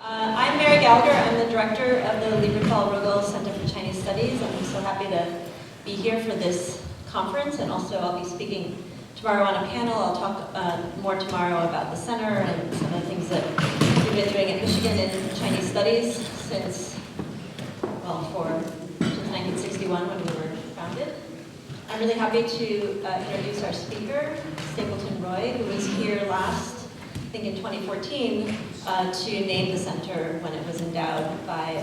I'm Mary Gallagher. I'm the director of the Lieberthal-Rogel Center for Chinese Studies. I'm so happy to be here for this conference, and also I'll be speaking tomorrow on a panel. I'll talk more tomorrow about the center and some of the things that we've been doing at Michigan in Chinese Studies since 1961 when we were founded. I'm really happy to introduce our speaker, Stapleton Roy, who was here last, I think in 2014, to name the center when it was endowed by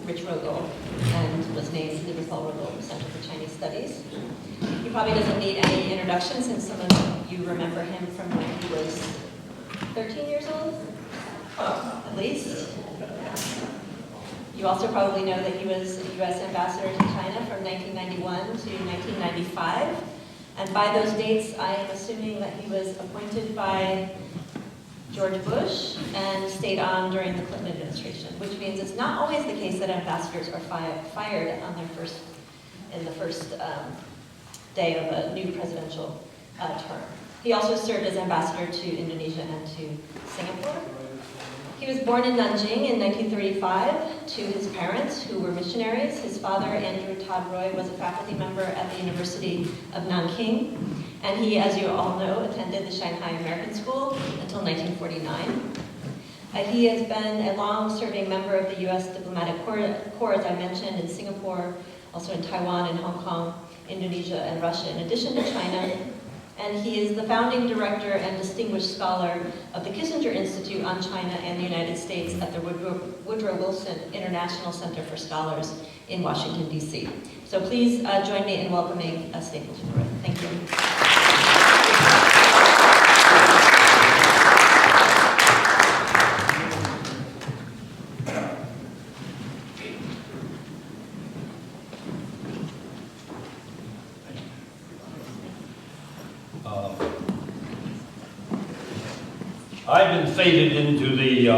Rich Rogel and was named Lieberthal-Rogel Center for Chinese Studies. He probably doesn't need any introduction since some of you remember him from when he was 13 years old, at least. You also probably know that he was a U.S. ambassador to China from 1991 to 1995. And by those dates, I am assuming that he was appointed by George Bush and stayed on during the Clinton administration, which means it's not always the case that ambassadors are fired on in the first day of a new presidential term. He also served as ambassador to Indonesia and to Singapore. He was born in Nanjing in 1935 to his parents, who were missionaries. His father, Andrew Todd Roy, was a faculty member at the University of Nanjing, and he, as you all know, attended the Shanghai American School until 1949. He has been a long-serving member of the U.S. diplomatic corps, as I mentioned, in Singapore, also in Taiwan and Hong Kong, Indonesia, and Russia, in addition to China. And he is the founding director and distinguished scholar of the Kissinger Institute on China and the United States at the Woodrow Wilson International Center for Scholars in Washington, D.C. So please join me in welcoming Stapleton Roy. Thank you. I've been faded into the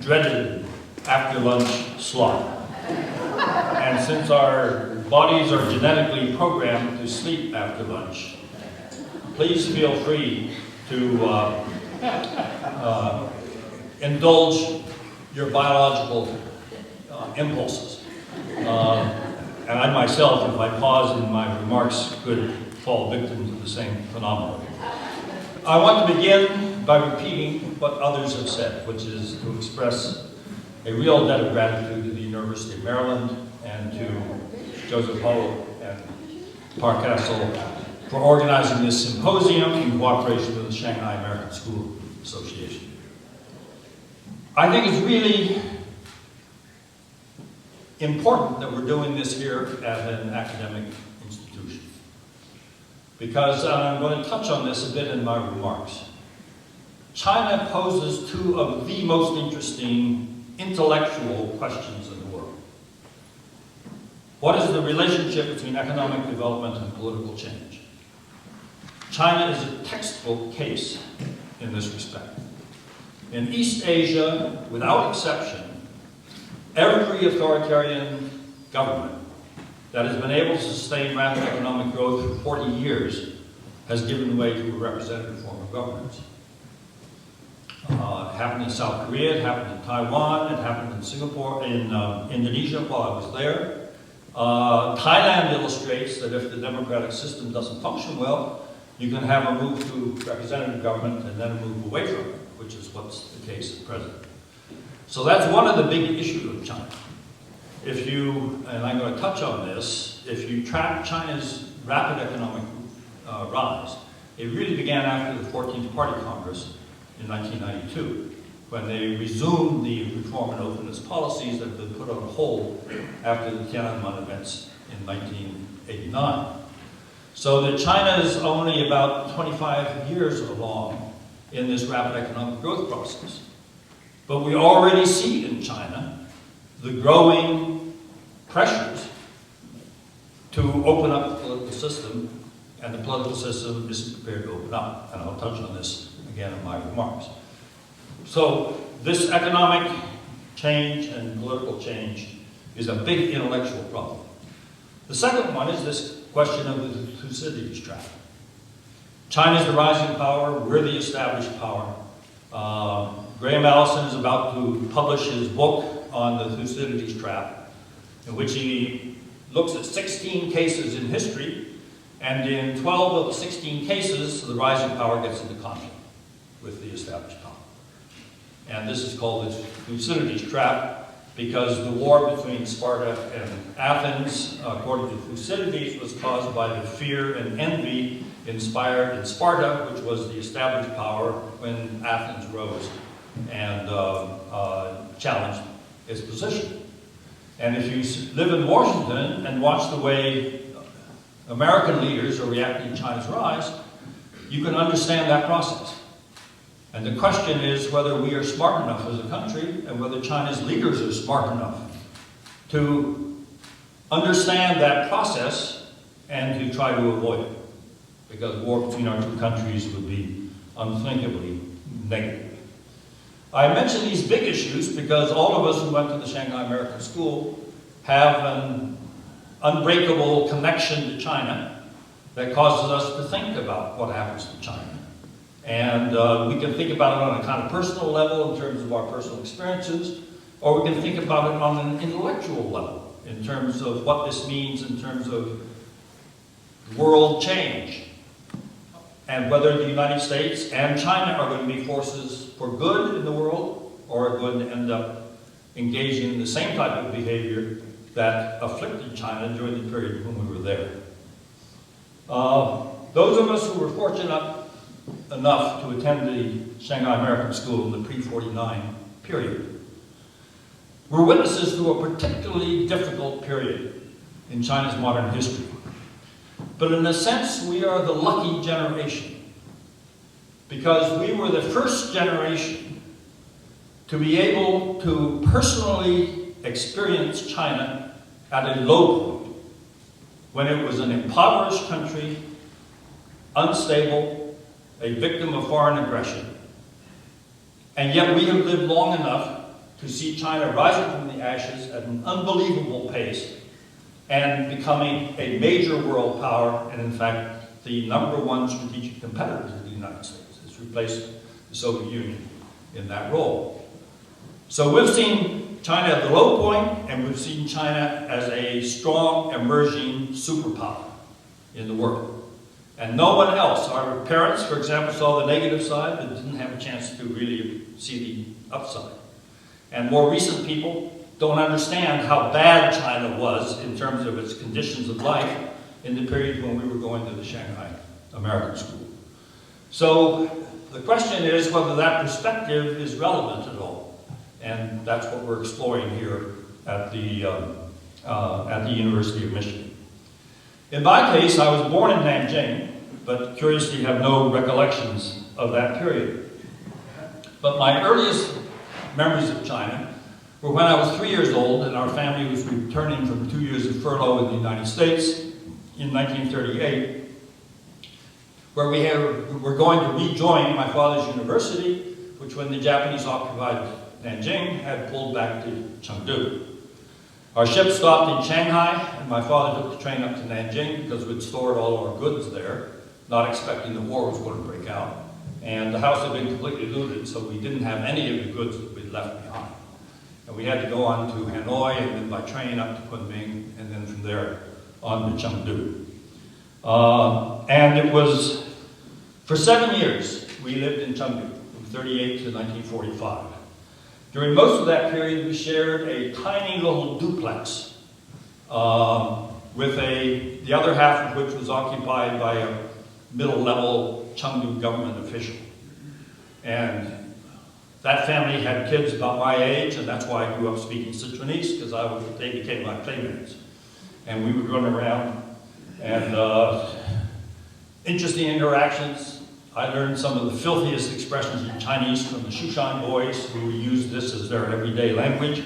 dreaded after-lunch slot. And since our bodies are genetically programmed to sleep after lunch, please feel free to indulge your biological impulses. And I myself, if I pause in my remarks, could fall victim to the same phenomenon. I want to begin by repeating what others have said, which is to express a real debt of gratitude to the University of Maryland and to Joseph Ho and Park Castle for organizing this symposium in cooperation with the Shanghai American School Association. I think it's really important that we're doing this here at an academic institution, because I'm going to touch on this a bit in my remarks. China poses two of the most interesting intellectual questions in the world. What is the relationship between economic development and political change? China is a textbook case in this respect. In East Asia, without exception, every authoritarian government that has been able to sustain rapid economic growth for 40 years has given way to a representative form of governance. It happened in South Korea, it happened in Taiwan, it happened in Singapore, in Indonesia while I was there. Thailand illustrates that if the democratic system doesn't function well, you can have a move to representative government and then a move away from it, which is what's the case at present. So that's one of the big issues of China. If you, and I'm going to touch on this, if you track China's rapid economic rise, it really began after the 14th Party Congress in 1992, when they resumed the reform and openness policies that had been put on hold after the Kennan events in 1989. So that China is only about 25 years along in this rapid economic growth process. But we already see in China the growing pressures to open up the political system, and the political system isn't prepared to open up. And I'll touch on this again in my remarks. So this economic change and political change is a big intellectual problem. The second one is this question of the Thucydides trap. China's the rising power, we're the established power. Graham Allison is about to publish his book on the Thucydides trap, in which he looks at 16 cases in history, and in 12 of the 16 cases, the rising power gets into conflict with the established power. And this is called the Thucydides trap, because the war between Sparta and Athens, according to Thucydides, was caused by the fear and envy inspired in Sparta, which was the established power, when Athens rose and challenged its position. And if you live in Washington and watch the way American leaders are reacting to China's rise, you can understand that process. And the question is whether we are smart enough as a country and whether China's leaders are smart enough to understand that process and to try to avoid it. Because war between our two countries would be unthinkably negative. I mention these big issues because all of us who went to the Shanghai American School have an unbreakable connection to China that causes us to think about what happens to China. And we can think about it on a kind of personal level in terms of our personal experiences, or we can think about it on an intellectual level in terms of what this means in terms of world change, and whether the United States and China are going to be forces for good in the world, or are going to end up engaging in the same type of behavior that afflicted China during the period when we were there. Those of us who were fortunate enough to attend the Shanghai American School in the pre-49 period were witnesses to a particularly difficult period in China's modern history. But in a sense, we are the lucky generation, because we were the first generation to be able to personally experience China at a low point, when it was an impoverished country, unstable, a victim of foreign aggression. And yet we have lived long enough to see China rising from the ashes at an unbelievable pace and becoming a major world power, and in fact, the #1 strategic competitor to the United States. It's replaced the Soviet Union in that role. So we've seen China at the low point, and we've seen China as a strong, emerging superpower in the world. And no one else, our parents, for example, saw the negative side, but didn't have a chance to really see the upside. And more recent people don't understand how bad China was in terms of its conditions of life in the period when we were going to the Shanghai American School. So the question is whether that perspective is relevant at all. And that's what we're exploring here at the University of Michigan. In my case, I was born in Nanjing, but curiously have no recollections of that period. But my earliest memories of China were when I was 3 years old and our family was returning from 2 years of furlough in the United States in 1938, where we were going to rejoin my father's university, which when the Japanese occupied Nanjing had pulled back to Chengdu. Our ship stopped in Shanghai, and my father took the train up to Nanjing because we'd stored all our goods there, not expecting the war was going to break out. And the house had been completely looted, so we didn't have any of the goods that we'd left behind. And we had to go on to Hanoi, and then by train up to Kunming, and then from there on to Chengdu. And it was, for 7 years, we lived in Chengdu, from 38 to 1945. During most of that period, we shared a tiny little duplex with the other half of which was occupied by a middle-level Chengdu government official. And that family had kids about my age, and that's why I grew up speaking Sichuanese, because they became my playmates. And we would run around, and interesting interactions. I learned some of the filthiest expressions in Chinese from the Shushan boys, who used this as their everyday language.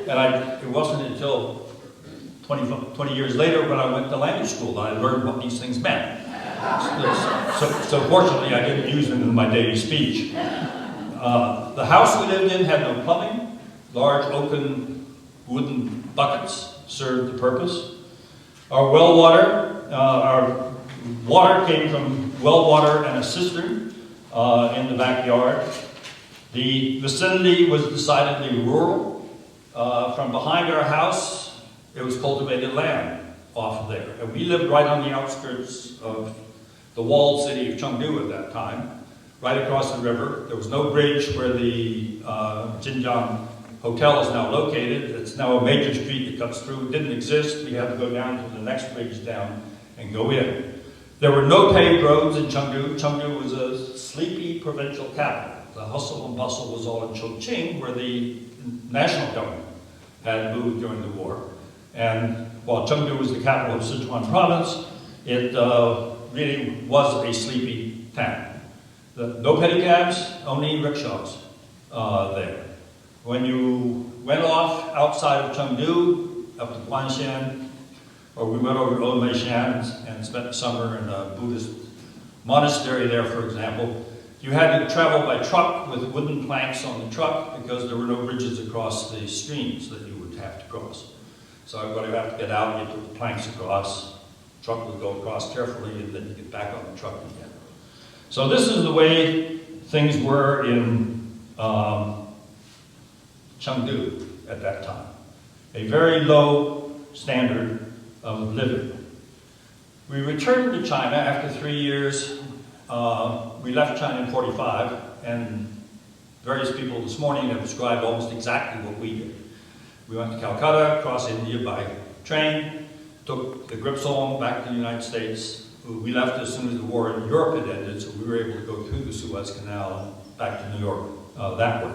And it wasn't until 20 years later when I went to language school that I learned what these things meant. So fortunately, I didn't use them in my daily speech. The house we lived in had no plumbing. Large oaken wooden buckets served the purpose. Our water came from well water and a cistern in the backyard. The vicinity was decidedly rural. From behind our house, it was cultivated land off there. And we lived right on the outskirts of the walled city of Chengdu at that time, right across the river. There was no bridge where the Xinjiang Hotel is now located. It's now a major street that cuts through. It didn't exist. We had to go down to the next bridge down and go in. There were no paved roads in Chengdu. Chengdu was a sleepy provincial capital. The hustle and bustle was all in Chongqing, where the national government had moved during the war. And while Chengdu was the capital of Sichuan province, it really was a sleepy town. No pedicabs, only rickshaws there. When you went off outside of Chengdu, up to Guanshan, or we went over to Domination and spent the summer in a Buddhist monastery there, for example, you had to travel by truck with wooden planks on the truck because there were no bridges across the streams that you would have to cross. So everybody would have to get out and you put the planks across. The truck would go across carefully and then you get back on the truck again. So this is the way things were in Chengdu at that time. A very low standard of living. We returned to China after 3 years. We left China in 45, and various people this morning have described almost exactly what we did. We went to Calcutta, crossed India by train, took the Gripsholm back to the United States. We left as soon as the war in Europe had ended, so we were able to go through the Suez Canal and back to New York that way.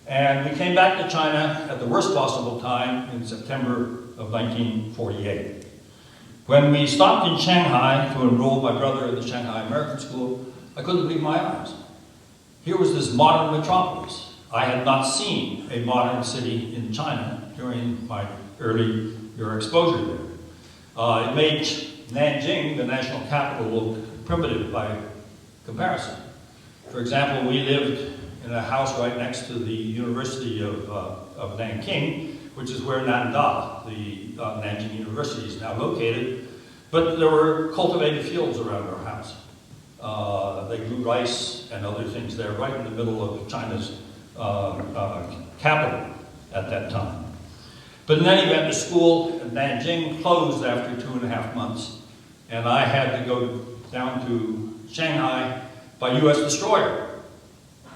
And we came back to China at the worst possible time in September of 1948. When we stopped in Shanghai to enroll my brother at the Shanghai American School, I couldn't believe my eyes. Here was this modern metropolis. I had not seen a modern city in China during my earlier exposure there. It made Nanjing, the national capital, look primitive by comparison. For example, we lived in a house right next to the University of Nanking, which is where Nanda, the Nanjing University, is now located. But there were cultivated fields around our house. They grew rice and other things there, right in the middle of China's capital at that time. But in any event, the school at Nanjing closed after 2.5 months, and I had to go down to Shanghai by U.S. destroyer.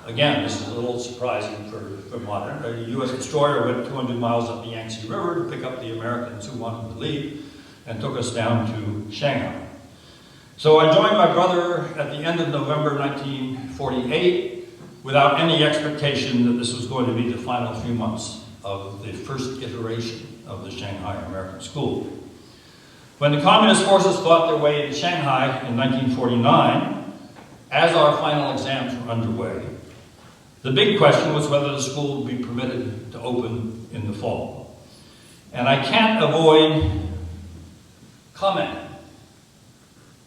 Again, this is a little surprising for modern. A U.S. destroyer went 200 miles up the Yangtze River to pick up the Americans who wanted to leave and took us down to Shanghai. So I joined my brother at the end of November 1948 without any expectation that this was going to be the final few months of the first iteration of the Shanghai American School. When the communist forces fought their way into Shanghai in 1949, as our final exams were underway, the big question was whether the school would be permitted to open in the fall. And I can't avoid commenting,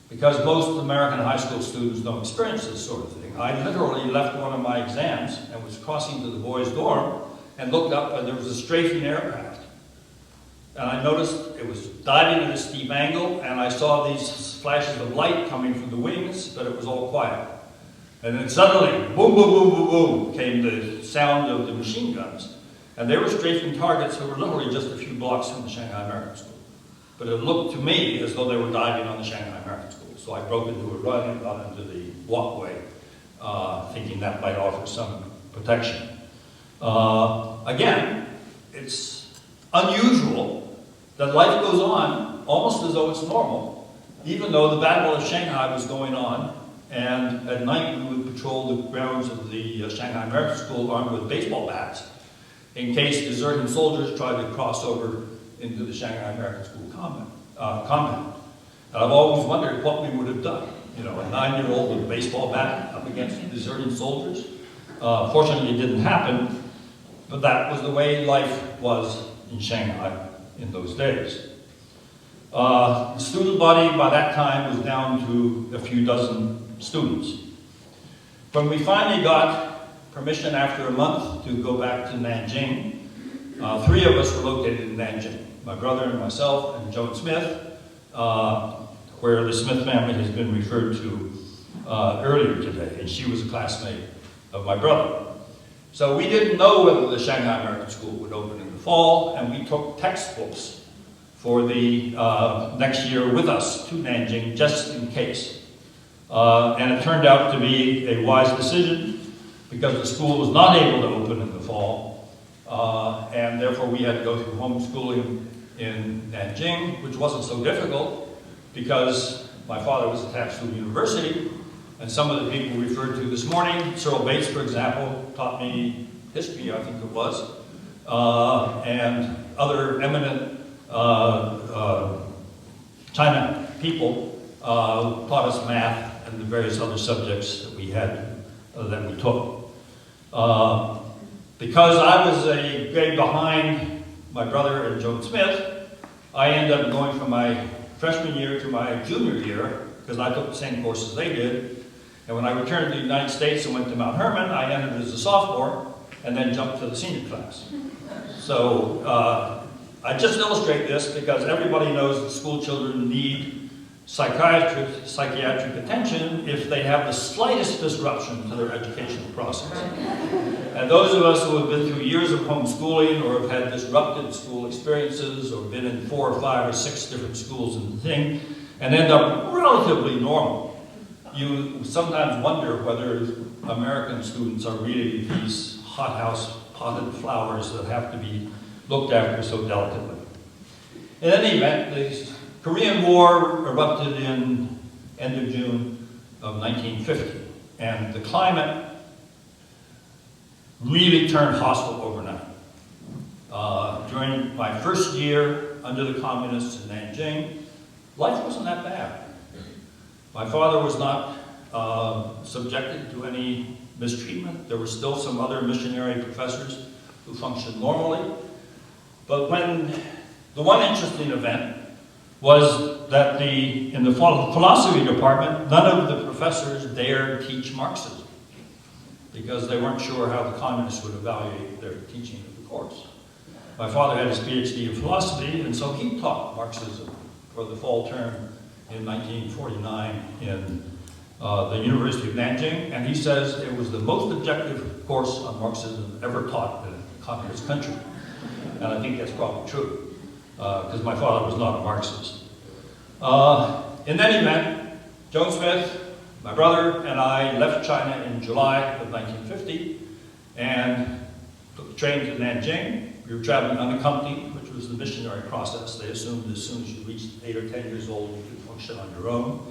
because most American high school students don't experience this sort of thing. I literally left one of my exams and was crossing to the boys' dorm and looked up and there was a strafing aircraft. And I noticed it was diving at a steep angle and I saw these flashes of light coming from the wings, but it was all quiet. And then suddenly, boom, boom, boom, boom, boom, came the sound of the machine guns. And they were strafing targets who were literally just a few blocks from the Shanghai American School. But it looked to me as though they were diving on the Shanghai American School. So I broke into a run and got into the walkway, thinking that might offer some protection. Again, it's unusual that life goes on almost as though it's normal, even though the Battle of Shanghai was going on. And at night, we would patrol the grounds of the Shanghai American School armed with baseball bats in case deserting soldiers tried to cross over into the Shanghai American School compound. And I've always wondered what we would have done. You know, a 9-year-old with a baseball bat up against deserting soldiers. Fortunately, it didn't happen, but that was the way life was in Shanghai in those days. The student body by that time was down to a few dozen students. When we finally got permission after a month to go back to Nanjing, 3 of us were located in Nanjing. My brother and myself and Joan Smith, where the Smith family has been referred to earlier today, and she was a classmate of my brother. So we didn't know whether the Shanghai American School would open in the fall, and we took textbooks for the next year with us to Nanjing, just in case. And it turned out to be a wise decision, because the school was not able to open in the fall, and therefore we had to go through homeschooling in Nanjing, which wasn't so difficult, because my father was attached to a university, and some of the people referred to this morning, Cyril Bates, for example, taught me history, I think it was, and other eminent China people taught us math and the various other subjects that we had, that we took. Because I was a grade behind my brother and Joan Smith, I ended up going from my freshman year to my junior year, because I took the same courses they did. And when I returned to the United States and went to Mount Herman, I entered as a sophomore and then jumped to the senior class. So I just illustrate this because everybody knows that school children need psychiatric attention if they have the slightest disruption to their educational process. And those of us who have been through years of homeschooling or have had disrupted school experiences or been in 4 or 5 or 6 different schools and thing, and end up relatively normal, you sometimes wonder whether American students are really these hothouse potted flowers that have to be looked after so delicately. In any event, the Korean War erupted in end of June of 1950, and the climate really turned hostile overnight. During my first year under the communists in Nanjing, life wasn't that bad. My father was not subjected to any mistreatment. There were still some other missionary professors who functioned normally. But when the one interesting event was that in the philosophy department, none of the professors dared teach Marxism because they weren't sure how the communists would evaluate their teaching of the course. My father had his PhD in philosophy, and so he taught Marxism for the fall term in 1949 in the University of Nanjing, and he says it was the most objective course on Marxism ever taught in a communist country. And I think that's probably true, because my father was not a Marxist. In any event, Joan Smith, my brother, and I left China in July of 1950 and took the train to Nanjing. We were traveling unaccompanied, which was the missionary process. They assumed as soon as you reached 8 or 10 years old, you could function on your own.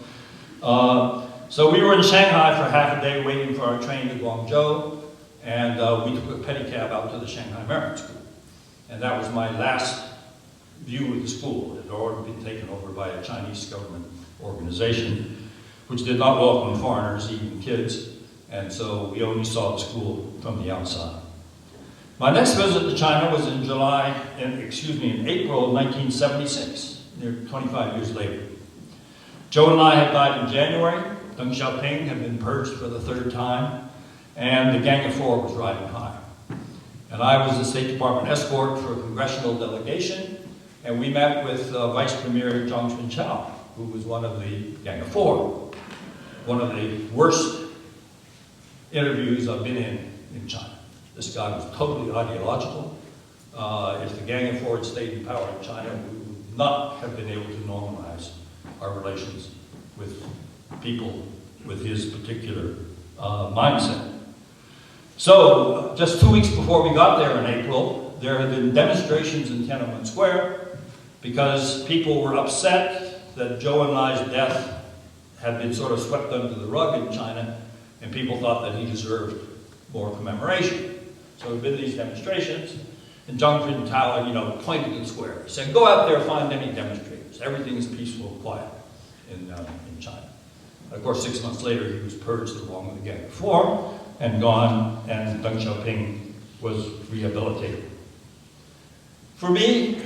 So we were in Shanghai for half a day waiting for our train to Guangzhou, and we took a pedicab out to the Shanghai American School. And that was my last view of the school. It had already been taken over by a Chinese government organization, which did not welcome foreigners, even kids, and so we only saw the school from the outside. My next visit to China was in in April of 1976, near 25 years later. Joe and I had died in January. Deng Xiaoping had been purged for the 3rd time, and the Gang of Four was riding high. And I was the State Department escort for a congressional delegation, and we met with Vice Premier Zhang Chunqiao, who was one of the Gang of Four. One of the worst interviews I've been in China. This guy was totally ideological. If the Gang of Four had stayed in power in China, we would not have been able to normalize our relations with people with his particular mindset. So, just 2 weeks before we got there in April, there had been demonstrations in Tiananmen Square because people were upset that Zhou Enlai's death had been sort of swept under the rug in China, and people thought that he deserved more commemoration. So there had been these demonstrations, and Zhang Jintao, pointed to the square. He said, "Go out there, find any demonstrators. Everything is peaceful and quiet in China." And of course, 6 months later, he was purged along with the Gang of Four and gone, and Deng Xiaoping was rehabilitated. For me,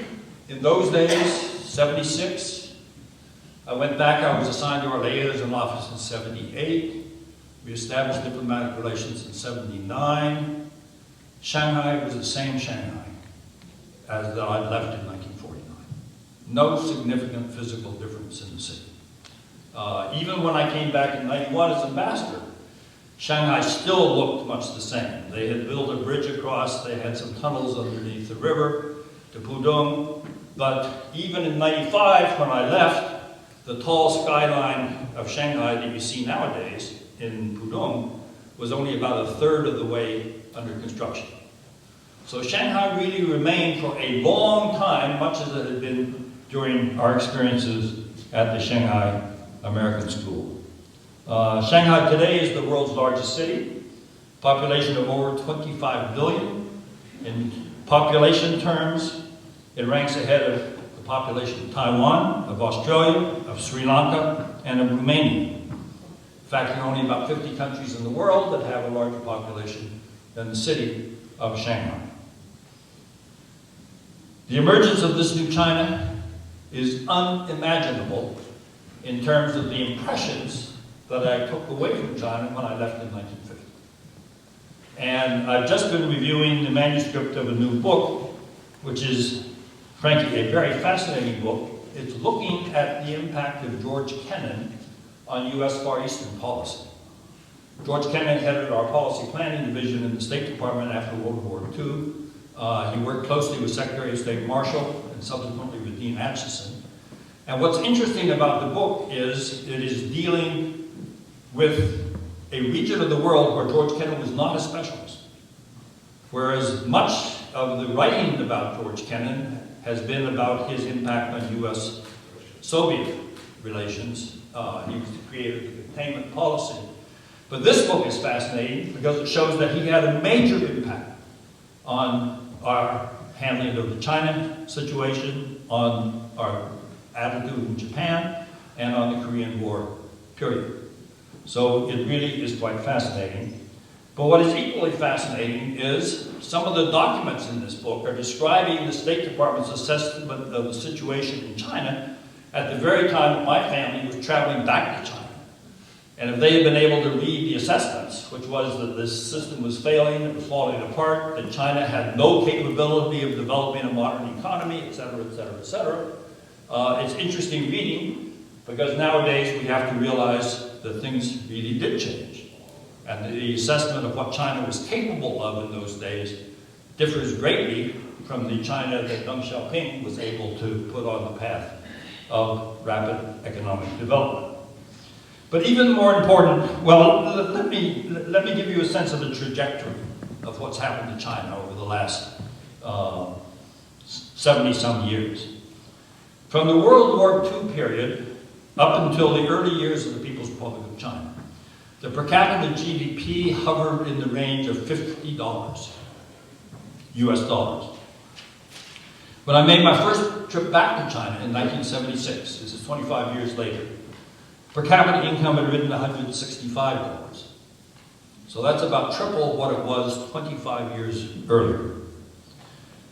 in those days, 76, I went back. I was assigned to our liaison office in 78. We established diplomatic relations in 79. Shanghai was the same Shanghai as that I left in 1949. No significant physical difference in the city. Even when I came back in 91 as ambassador, Shanghai still looked much the same. They had built a bridge across, they had some tunnels underneath the river to Pudong, but even in '95 when I left, the tall skyline of Shanghai that you see nowadays in Pudong was only about a third of the way under construction. So Shanghai really remained for a long time, much as it had been during our experiences at the Shanghai American School. Shanghai today is the world's largest city, population of over 25 billion. In population terms, it ranks ahead of the population of Taiwan, of Australia, of Sri Lanka, and of Romania. In fact, there are only about 50 countries in the world that have a larger population than the city of Shanghai. The emergence of this new China is unimaginable in terms of the impressions that I took away from China when I left in 1950. And I've just been reviewing the manuscript of a new book, which is, frankly, a very fascinating book. It's looking at the impact of George Kennan on U.S. Far Eastern policy. George Kennan headed our policy planning division in the State Department after World War II. He worked closely with Secretary of State Marshall and subsequently with Dean Acheson. And what's interesting about the book is it is dealing with a region of the world where George Kennan was not a specialist. Whereas much of the writing about George Kennan has been about his impact on U.S.-Soviet relations. He was the creator of the containment policy. But this book is fascinating because it shows that he had a major impact on our handling of the China situation, on our attitude in Japan, and on the Korean War period. So it really is quite fascinating. But what is equally fascinating is some of the documents in this book are describing the State Department's assessment of the situation in China at the very time that my family was traveling back to China. And if they had been able to read the assessments, which was that this system was failing, it was falling apart, that China had no capability of developing a modern economy, et cetera, et cetera, et cetera, it's interesting reading because nowadays we have to realize that things really did change. And the assessment of what China was capable of in those days differs greatly from the China that Deng Xiaoping was able to put on the path of rapid economic development. But even more important, well, let me give you a sense of the trajectory of what's happened to China over the last 70-some years. From the World War II period up until the early years of the People's Republic of China, the per capita GDP hovered in the range of $50 US dollars. When I made my first trip back to China in 1976, this is 25 years later, per capita income had risen to $165. So that's about triple what it was 25 years earlier.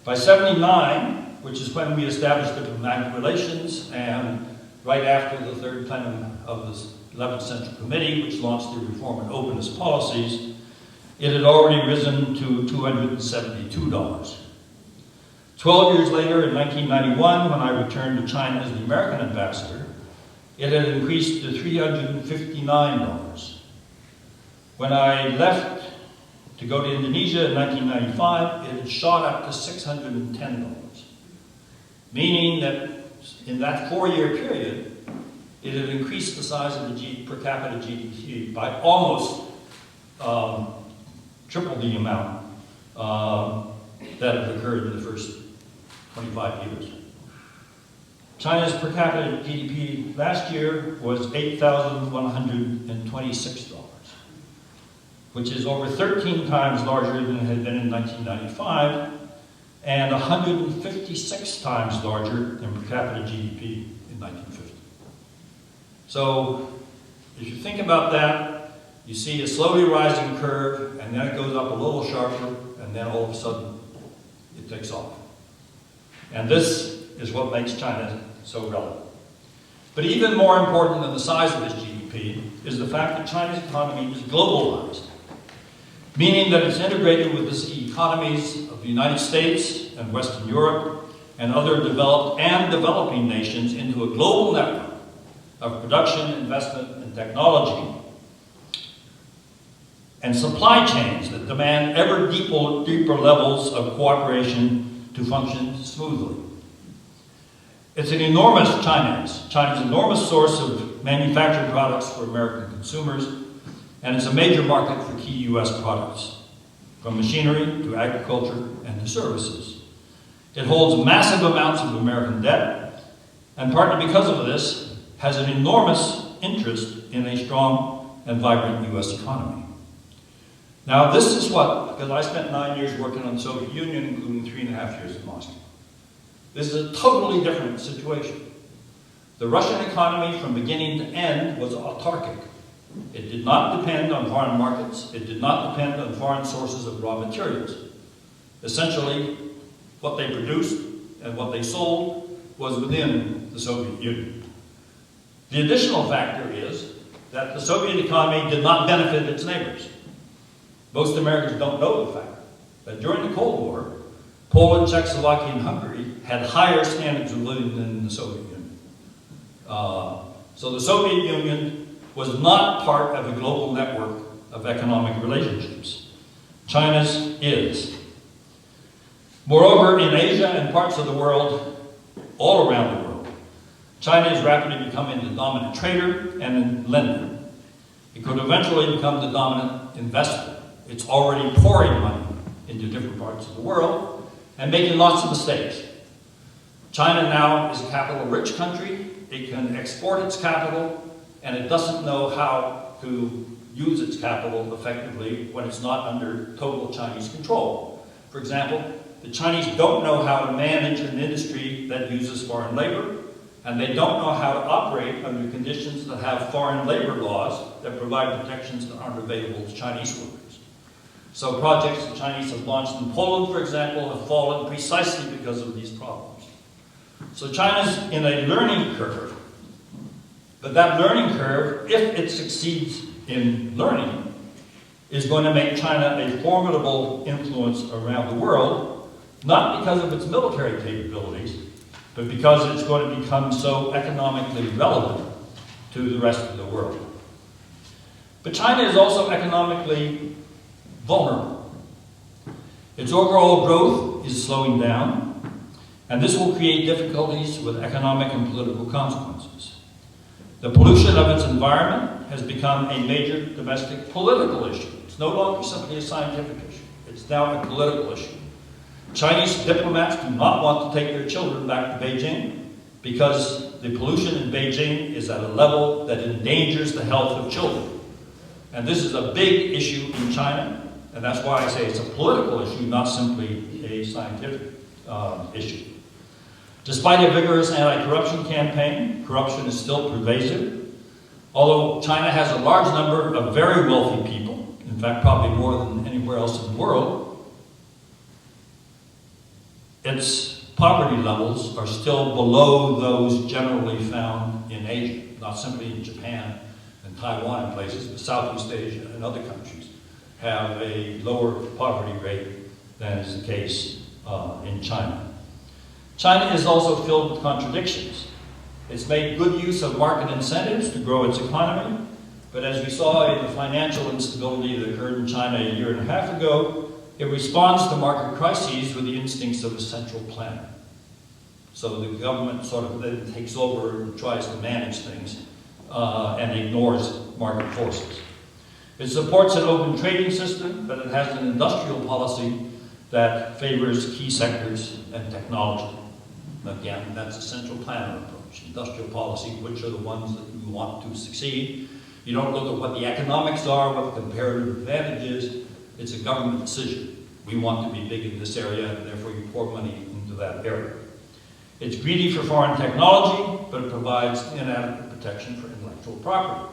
By '79, which is when we established diplomatic relations, and right after the third plenum of the 11th Central Committee, which launched the reform and openness policies, it had already risen to $272. 12 years later, in 1991, when I returned to China as the American ambassador, it had increased to $359. When I left to go to Indonesia in 1995, it had shot up to $610, meaning that in that 4-year period, it had increased the size of the per capita GDP by almost triple the amount that had occurred in the first 25 years. China's per capita GDP last year was $8,126, which is over 13 times larger than it had been in 1995, and 156 times larger than per capita GDP in 1950. So, if you think about that, you see a slowly rising curve, and then it goes up a little sharper, and then all of a sudden, it takes off. And this is what makes China so relevant. But even more important than the size of its GDP is the fact that China's economy is globalized, meaning that it's integrated with the economies of the United States and Western Europe and other developed and developing nations into a global network of production, investment, and technology. and supply chains that demand ever deeper levels of cooperation to function smoothly. It's an enormous China's enormous source of manufactured products for American consumers, and it's a major market for key US products, from machinery to agriculture and to services. It holds massive amounts of American debt, and partly because of this, has an enormous interest in a strong and vibrant US economy. Now this is what, because I spent 9 years working on the Soviet Union, including 3.5 years in Moscow. This is a totally different situation. The Russian economy from beginning to end was autarkic. It did not depend on foreign markets. It did not depend on foreign sources of raw materials. Essentially, what they produced and what they sold was within the Soviet Union. The additional factor is that the Soviet economy did not benefit its neighbors. Most Americans don't know the fact that during the Cold War, Poland, Czechoslovakia, and Hungary had higher standards of living than the Soviet Union. So the Soviet Union was not part of a global network of economic relationships. China's is. Moreover, in Asia and parts of the world, all around the world, China is rapidly becoming the dominant trader and lender. It could eventually become the dominant investor. It's already pouring money into different parts of the world and making lots of mistakes. China now is a capital-rich country. It can export its capital, and it doesn't know how to use its capital effectively when it's not under total Chinese control. For example, the Chinese don't know how to manage an industry that uses foreign labor, and they don't know how to operate under conditions that have foreign labor laws that provide protections that aren't available to Chinese workers. So projects the Chinese have launched in Poland, for example, have fallen precisely because of these problems. So China's in a learning curve, but that learning curve, if it succeeds in learning, is going to make China a formidable influence around the world, not because of its military capabilities, but because it's going to become so economically relevant to the rest of the world. But China is also economically vulnerable. Its overall growth is slowing down, and this will create difficulties with economic and political consequences. The pollution of its environment has become a major domestic political issue. It's no longer simply a scientific issue. It's now a political issue. Chinese diplomats do not want to take their children back to Beijing because the pollution in Beijing is at a level that endangers the health of children. And this is a big issue in China, and that's why I say it's a political issue, not simply a scientific issue. Despite a vigorous anti-corruption campaign, corruption is still pervasive. Although China has a large number of very wealthy people, in fact probably more than anywhere else in the world, its poverty levels are still below those generally found in Asia, not simply in Japan and Taiwan and places, but Southeast Asia and other countries have a lower poverty rate than is the case in China. China is also filled with contradictions. It's made good use of market incentives to grow its economy, but as we saw in the financial instability that occurred in China a year and a half ago, it responds to market crises with the instincts of a central planner. So the government sort of then takes over and tries to manage things and ignores market forces. It supports an open trading system, but it has an industrial policy that favors key sectors and technology. Again, that's a central planner approach. Industrial policy, which are the ones that you want to succeed. You don't look at what the economics are, what the comparative advantage is. It's a government decision. We want to be big in this area, and therefore you pour money into that area. It's greedy for foreign technology, but it provides inadequate protection for intellectual property,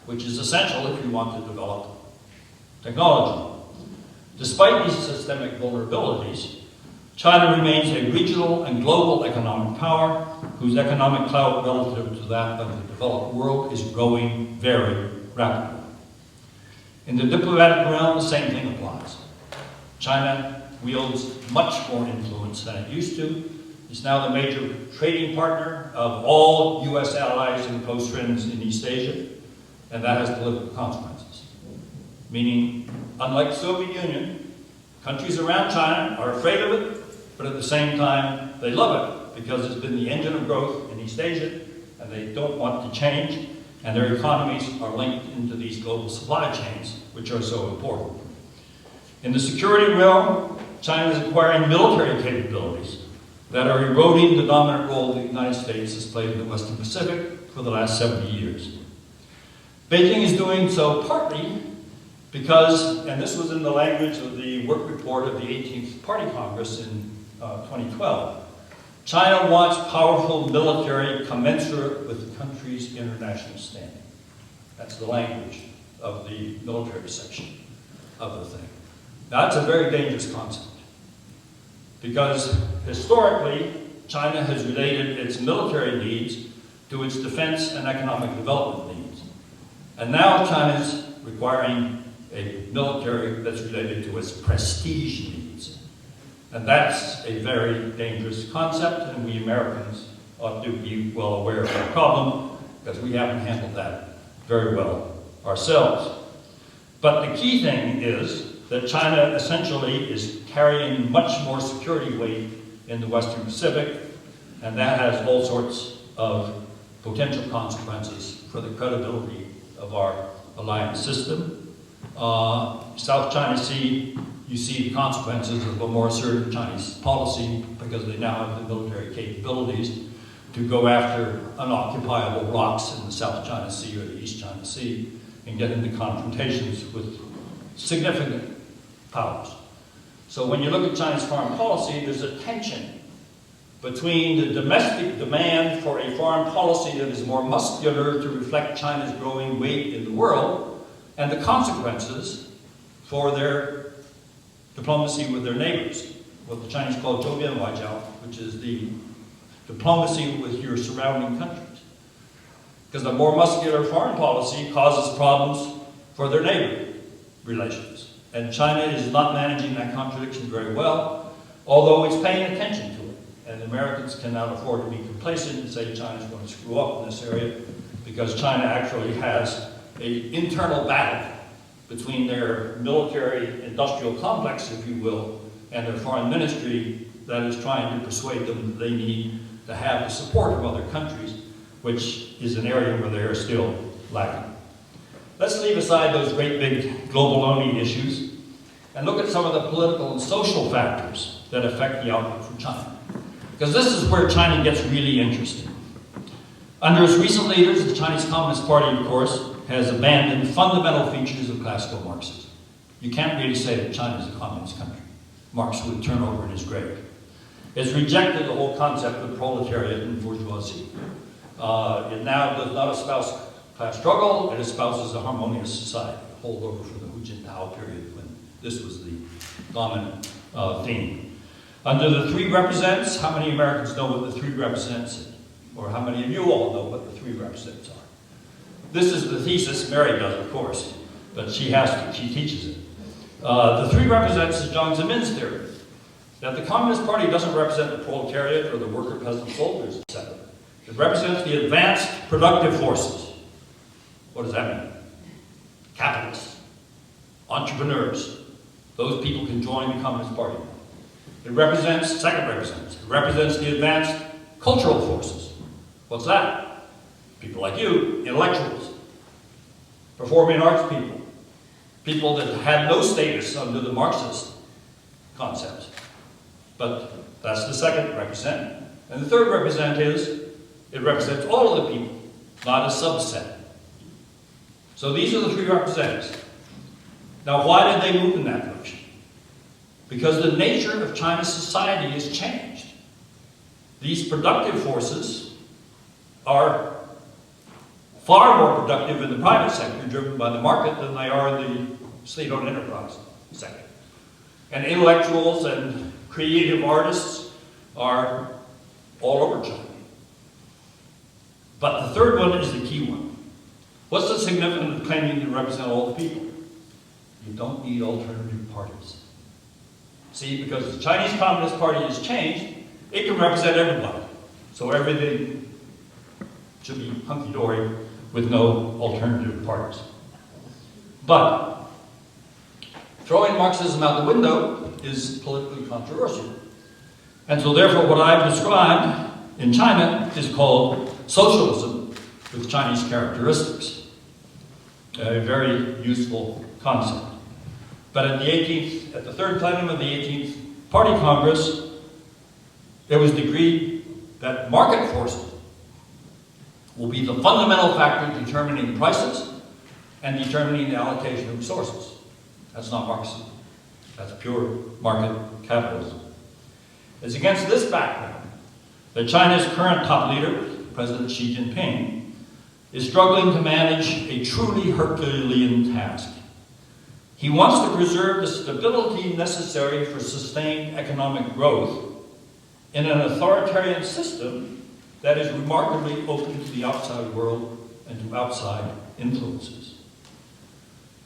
which is essential if you want to develop technology. Despite these systemic vulnerabilities, China remains a regional and global economic power whose economic clout relative to that of the developed world is growing very rapidly. In the diplomatic realm, the same thing applies. China wields much more influence than it used to. It's now the major trading partner of all US allies and close friends in East Asia, and that has political consequences. meaning, unlike the Soviet Union, countries around China are afraid of it, but at the same time, they love it because it's been the engine of growth in East Asia, and they don't want to change, and their economies are linked into these global supply chains, which are so important. In the security realm, China is acquiring military capabilities that are eroding the dominant role the United States has played in the Western Pacific for the last 70 years. Beijing is doing so partly because, and this was in the language of the work report of the 18th Party Congress in 2012, China wants powerful military commensurate with the country's international standing. That's the language of the military section of the thing. That's a very dangerous concept because historically, China has related its military needs to its defense and economic development needs. And now China's requiring a military that's related to its prestige needs. And that's a very dangerous concept, and we Americans ought to be well aware of that problem because we haven't handled that very well ourselves. But the key thing is that China essentially is carrying much more security weight in the Western Pacific, and that has all sorts of potential consequences for the credibility of our alliance system. South China Sea, you see the consequences of a more assertive Chinese policy because they now have the military capabilities to go after unoccupiable rocks in the South China Sea or the East China Sea and get into confrontations with significant powers. So when you look at China's foreign policy, there's a tension between the domestic demand for a foreign policy that is more muscular to reflect China's growing weight in the world and the consequences for their diplomacy with their neighbors, what the Chinese call 周边外交, which is the diplomacy with your surrounding countries. Because the more muscular foreign policy causes problems for their neighbor relations. And China is not managing that contradiction very well, although it's paying attention to it. And Americans cannot afford to be complacent and say China's going to screw up in this area, because China actually has an internal battle between their military industrial complex, if you will, and their foreign ministry that is trying to persuade them that they need to have the support of other countries, which is an area where they are still lacking. Let's leave aside those great big global-only issues and look at some of the political and social factors that affect the outlook for China. Because this is where China gets really interesting. Under its recent leaders, the Chinese Communist Party, of course, has abandoned fundamental features of classical Marxism. You can't really say that China is a communist country. Marx would turn over in his grave. It's rejected the whole concept of proletariat and bourgeoisie. It now does not espouse class struggle, it espouses a harmonious society, a holdover from the Hu Jintao period when this was the dominant theme. Under the three represents, how many Americans know what the three represents? Or how many of you all know what the three represents are? This is the thesis. Mary does, of course, but she teaches it. The three represents is Jiang Zemin's theory, that the Communist Party doesn't represent the proletariat or the worker, peasant, soldiers, etc. It represents the advanced productive forces. What does that mean? Capitalists, entrepreneurs. Those people can join the Communist Party. It represents the advanced cultural forces. What's that? People like you, intellectuals, performing arts people, people that had no status under the Marxist concepts. But that's the second represent. And the third represent is, it represents all of the people, not a subset. So these are the three representatives. Now, why did they move in that direction? Because the nature of China's society has changed. These productive forces are far more productive in the private sector, driven by the market, than they are in the state-owned enterprise sector. And intellectuals and creative artists are all over China. But the third one is the key one. What's the significance of claiming to represent all the people? You don't need alternative parties. See, because the Chinese Communist Party has changed, it can represent everybody. So everything should be hunky-dory with no alternative parties. But Throwing Marxism out the window is politically controversial. And so therefore what I've described in China is called socialism with Chinese characteristics. A very useful concept. But at the third plenum of the 18th Party Congress, it was decreed that market forces will be the fundamental factor determining prices and determining the allocation of resources. That's not Marxism. That's pure market capitalism. It's against this background that China's current top leader, President Xi Jinping, is struggling to manage a truly Herculean task. He wants to preserve the stability necessary for sustained economic growth in an authoritarian system that is remarkably open to the outside world and to outside influences.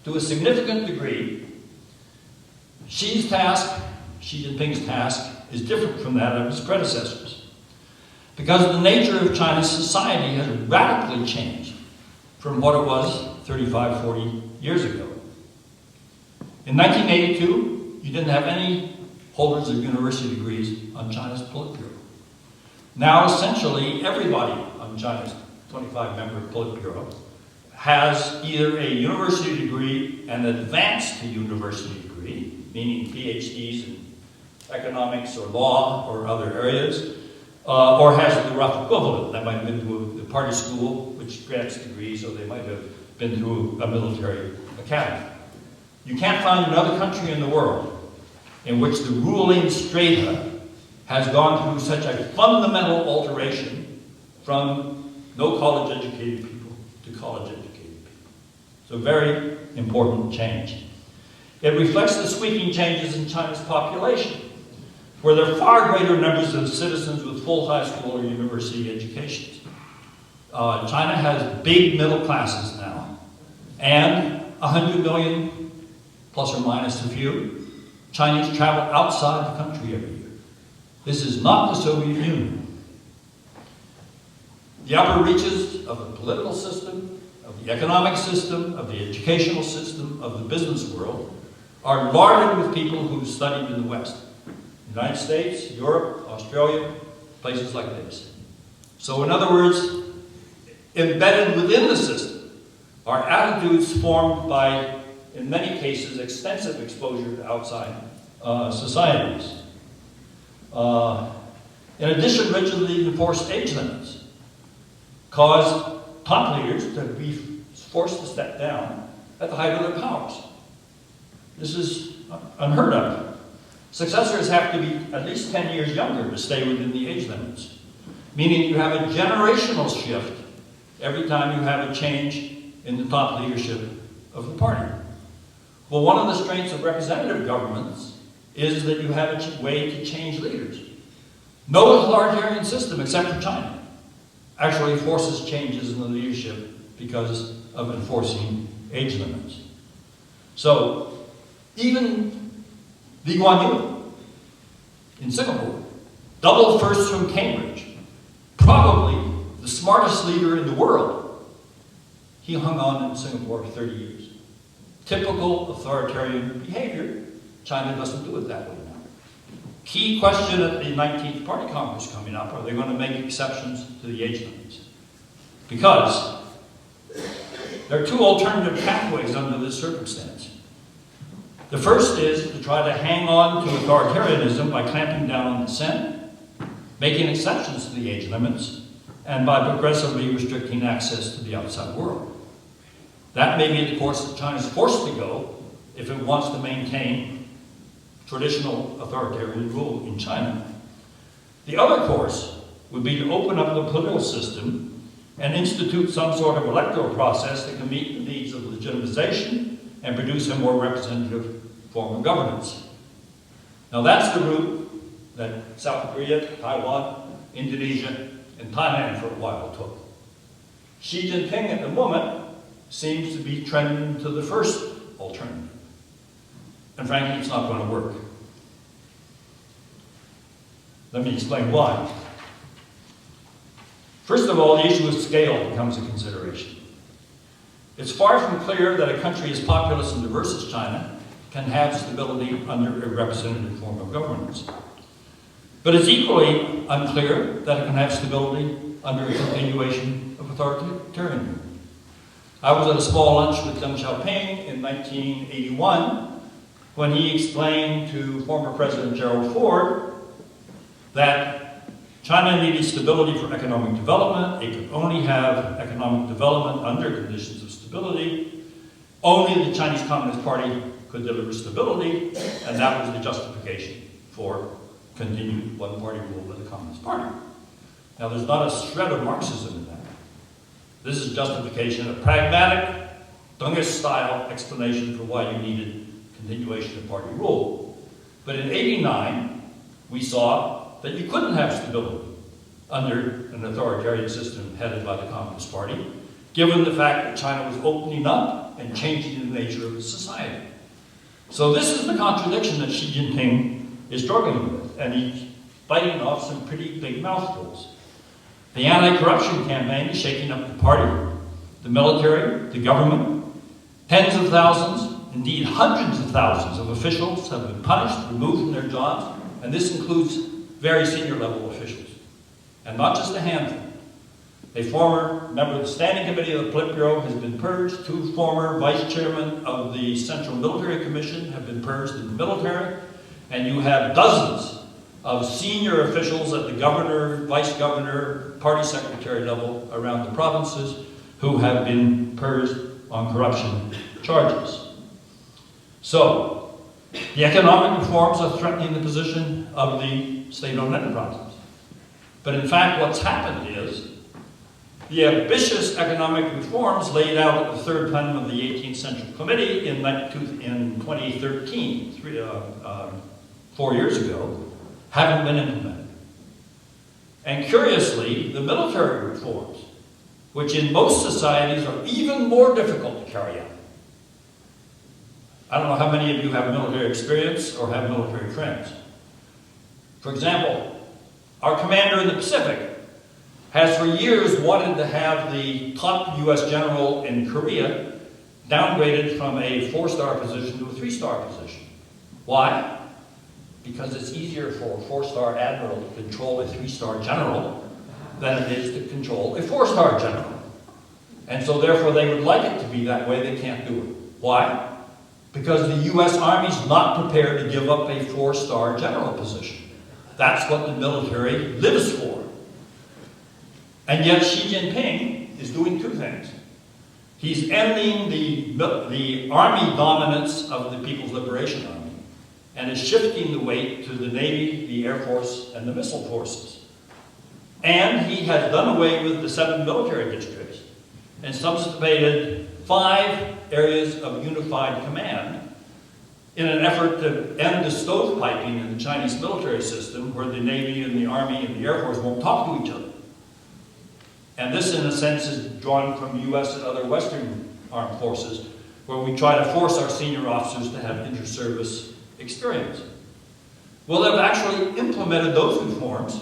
To a significant degree, Xi Jinping's task, is different from that of his predecessors, because the nature of China's society has radically changed from what it was 35, 40 years ago. In 1982, you didn't have any holders of university degrees on China's Politburo. Now, essentially, everybody on China's 25-member Politburo has either a university degree, an advanced university degree, meaning PhDs in economics or law or other areas, or has the rough equivalent. They might have been to the party school, which grants degrees, or they might have been to a military academy. You can't find another country in the world in which the ruling strata has gone through such a fundamental alteration from no college-educated people to college-educated people. It's a very important change. It reflects the sweeping changes in China's population, where there are far greater numbers of citizens with full high school or university educations. China has big middle classes now, and 100 million, plus or minus a few, Chinese travel outside the country every year. This is not the Soviet Union. The upper reaches of the political system, of the economic system, of the educational system, of the business world are larded with people who've studied in the West. United States, Europe, Australia, places like this. So in other words, embedded within the system are attitudes formed by, in many cases, extensive exposure to outside societies. In addition, rigidly enforced age limits cause top leaders to be forced to step down at the height of their powers. This is unheard of. Successors have to be at least 10 years younger to stay within the age limits, meaning you have a generational shift every time you have a change in the top leadership of the party. Well, one of the strengths of representative governments is that you have a way to change leaders. No authoritarian system, except for China, actually forces changes in the leadership because of enforcing age limits. So, even Lee Kuan Yew in Singapore, double first from Cambridge, probably the smartest leader in the world, he hung on in Singapore for 30 years. Typical authoritarian behavior. China doesn't do it that way now. Key question at the 19th Party Congress coming up, are they going to make exceptions to the age limits? Because there are two alternative pathways under this circumstance. The first is to try to hang on to authoritarianism by clamping down on dissent, making exceptions to the age limits, and by progressively restricting access to the outside world. That may be the course that China is forced to go if it wants to maintain traditional authoritarian rule in China. The other course would be to open up the political system and institute some sort of electoral process that can meet the needs of legitimization and produce a more representative form of governance. Now that's the route that South Korea, Taiwan, Indonesia, and Thailand for a while took. Xi Jinping at the moment seems to be trending to the first alternative. And frankly, it's not going to work. Let me explain why. First of all, the issue of scale becomes a consideration. It's far from clear that a country as populous and diverse as China can have stability under a representative form of governance. But it's equally unclear that it can have stability under a continuation of authoritarianism. I was at a small lunch with Deng Xiaoping in 1981 when he explained to former President Gerald Ford that China needed stability for economic development. It could only have economic development under conditions of stability. Only the Chinese Communist Party could deliver stability, and that was the justification for continued one-party rule of the Communist Party. Now, there's not a shred of Marxism in that. This is justification, a pragmatic, Dengist-style explanation for why you needed continuation of party rule. But in '89, we saw that you couldn't have stability under an authoritarian system headed by the Communist Party, given the fact that China was opening up and changing the nature of its society. So this is the contradiction that Xi Jinping is struggling with, and he's biting off some pretty big mouthfuls. The anti-corruption campaign is shaking up the party, the military, the government. Tens of thousands, indeed hundreds of thousands of officials have been punished, removed from their jobs, and this includes very senior level officials, and not just a handful. A former member of the Standing Committee of the Politburo has been purged. 2 former vice chairmen of the Central Military Commission have been purged in the military, and you have dozens of senior officials at the governor, vice governor, party secretary level around the provinces who have been purged on corruption charges. So, the economic reforms are threatening the position of the state-owned enterprises. But in fact, what's happened is the ambitious economic reforms laid out at the third plenum of the 18th Central Committee in 2013, 4 years ago, haven't been implemented. And curiously, the military reforms, which in most societies are even more difficult to carry out. I don't know how many of you have military experience or have military friends. For example, our commander in the Pacific has for years wanted to have the top U.S. general in Korea downgraded from a 4-star position to a 3-star position. Why? Because it's easier for a 4-star admiral to control a 3-star general than it is to control a 4-star general. And so therefore they would like it to be that way. They can't do it. Why? Because the U.S. Army's not prepared to give up a 4-star general position. That's what the military lives for. And yet Xi Jinping is doing 2 things. He's ending the army dominance of the People's Liberation Army and is shifting the weight to the Navy, the Air Force, and the missile forces. And he has done away with the 7 military districts and substituted 5 areas of unified command in an effort to end the stovepiping in the Chinese military system where the Navy and the Army and the Air Force won't talk to each other. And this, in a sense, is drawn from U.S. and other Western armed forces, where we try to force our senior officers to have inter-service experience. Well, they've actually implemented those reforms,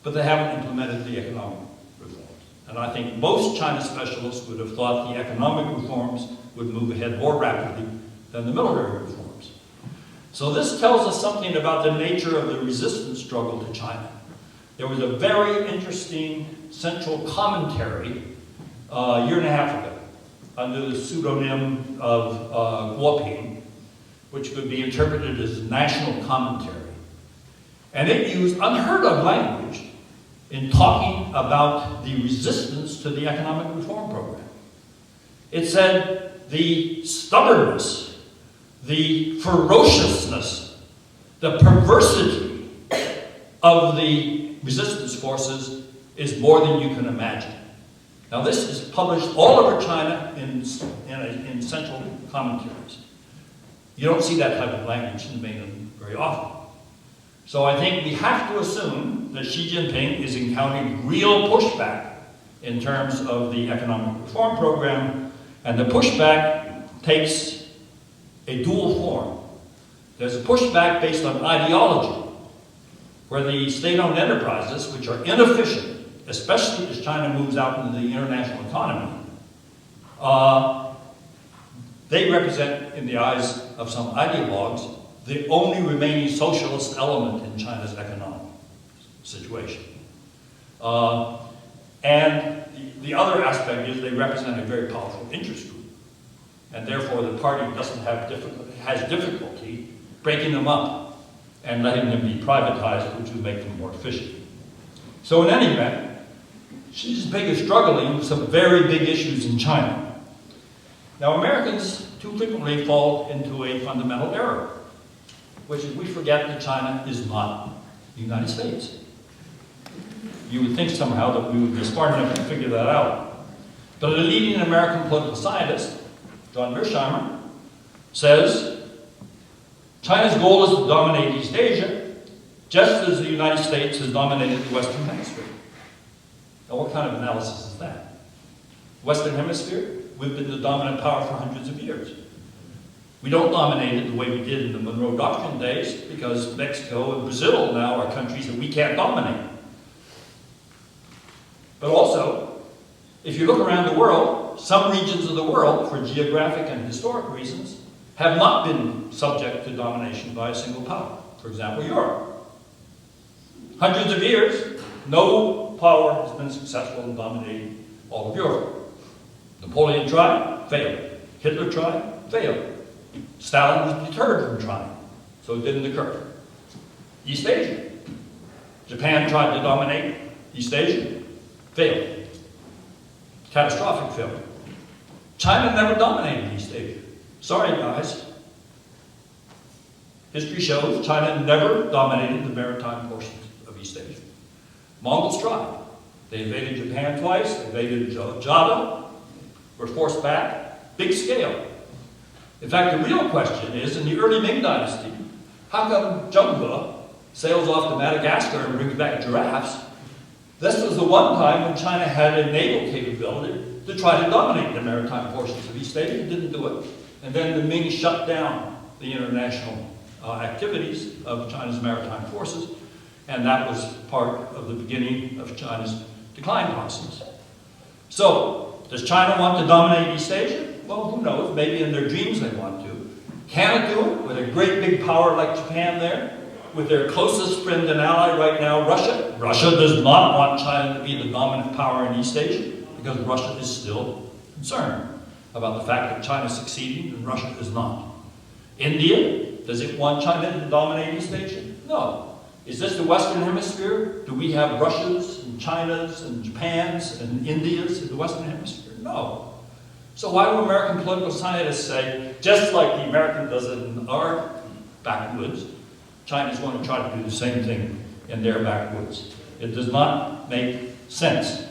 but they haven't implemented the economic reforms. And I think most China specialists would have thought the economic reforms would move ahead more rapidly than the military reforms. So this tells us something about the nature of the resistance struggle to China. There was a very interesting central commentary a year and a half ago under the pseudonym of Guoping, which could be interpreted as national commentary. And it used unheard of language in talking about the resistance to the economic reform program. It said the stubbornness, the ferociousness, the perversity of the resistance forces is more than you can imagine. Now this is published all over China in central commentaries. You don't see that type of language in the mainland very often. So I think we have to assume that Xi Jinping is encountering real pushback in terms of the economic reform program, and the pushback takes a dual form. There's a pushback based on ideology, where the state-owned enterprises, which are inefficient, especially as China moves out into the international economy, they represent, in the eyes of some ideologues, the only remaining socialist element in China's economic situation. And the other aspect is they represent a very powerful interest group. And therefore the party has difficulty breaking them up and letting them be privatized, which would make them more efficient. So in any event, Xi Jinping is struggling with some very big issues in China. Now Americans too frequently fall into a fundamental error, which is we forget that China is not the United States. You would think somehow that we would be smart enough to figure that out. But a leading American political scientist, John Mearsheimer, says China's goal is to dominate East Asia, just as the United States has dominated the Western Hemisphere. Now what kind of analysis is that? Western Hemisphere, we've been the dominant power for hundreds of years. We don't dominate it the way we did in the Monroe Doctrine days, because Mexico and Brazil now are countries that we can't dominate. But also, if you look around the world, some regions of the world, for geographic and historic reasons, have not been subject to domination by a single power. For example, Europe. Hundreds of years, no power has been successful in dominating all of Europe. Napoleon tried, failed. Hitler tried, failed. Stalin was deterred from trying, so it didn't occur. East Asia. Japan tried to dominate East Asia, failed. Catastrophic failure. China never dominated East Asia. Sorry, guys. History shows China never dominated the maritime portions of East Asia. Mongols tried. They invaded Japan twice, they invaded Java, were forced back, big scale. In fact, the real question is, in the early Ming Dynasty, how come Zheng He sails off to Madagascar and brings back giraffes? This was the one time when China had a naval capability to try to dominate the maritime portions of East Asia. It didn't do it. And then the Ming shut down the international activities of China's maritime forces, and that was part of the beginning of China's decline process. So, does China want to dominate East Asia? Well, who knows? Maybe in their dreams they want to. Can it do it with a great big power like Japan there? With their closest friend and ally right now, Russia? Russia does not want China to be the dominant power in East Asia because Russia is still concerned about the fact that China is succeeding and Russia is not. India, does it want China to dominate East Asia? No. Is this the Western Hemisphere? Do we have Russias and Chinas and Japans and Indias in the Western Hemisphere? No. So why do American political scientists say, just like the American does it in our backwoods, China's going to try to do the same thing in their backwoods? It does not make sense.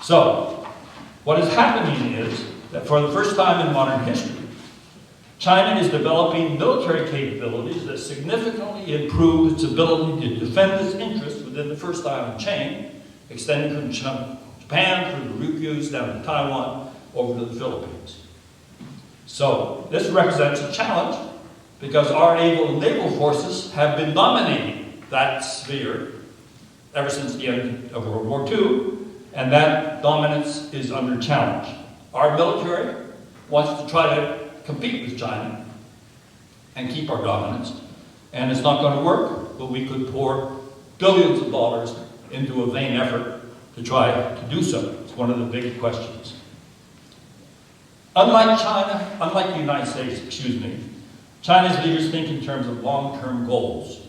So, what is happening is that for the first time in modern history, China is developing military capabilities that significantly improve its ability to defend its interests within the first island chain, extending from Japan through the Ryukyus down to Taiwan, over to the Philippines. So, this represents a challenge because our naval forces have been dominating that sphere ever since the end of World War II, and that dominance is under challenge. Our military wants to try to compete with China and keep our dominance, and it's not going to work, but we could pour billions of dollars into a vain effort to try to do so. It's one of the big questions. Unlike China, unlike the United States, China's leaders think in terms of long-term goals.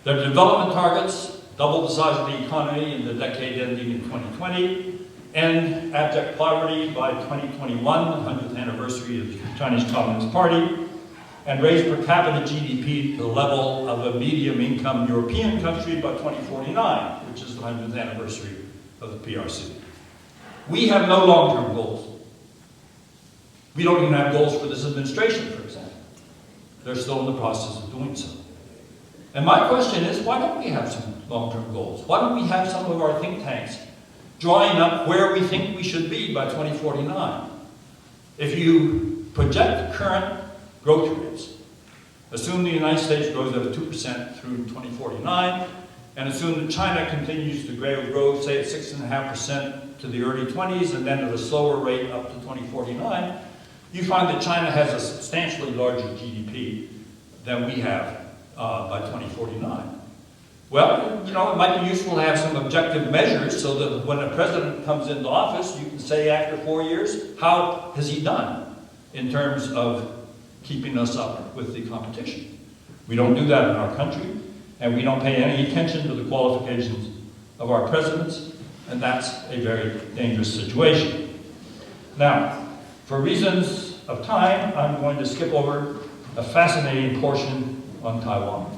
Their development targets, double the size of the economy in the decade ending in 2020, end abject poverty by 2021, the 100th anniversary of the Chinese Communist Party, and raise per capita GDP to the level of a medium-income European country by 2049, which is the 100th anniversary of the PRC. We have no long-term goals. We don't even have goals for this administration, for example. They're still in the process of doing so. And my question is, why don't we have some long-term goals? Why don't we have some of our think tanks drawing up where we think we should be by 2049? If you project current growth rates, assume the United States grows at 2% through 2049, and assume that China continues to grow, say, at 6.5% to the early 20s, and then at a slower rate up to 2049, you find that China has a substantially larger GDP than we have by 2049. Well, you know, it might be useful to have some objective measures so that when a president comes into office, you can say after 4 years, how has he done in terms of keeping us up with the competition? We don't do that in our country, and we don't pay any attention to the qualifications of our presidents, and that's a very dangerous situation. Now, for reasons of time, I'm going to skip over a fascinating portion on Taiwan.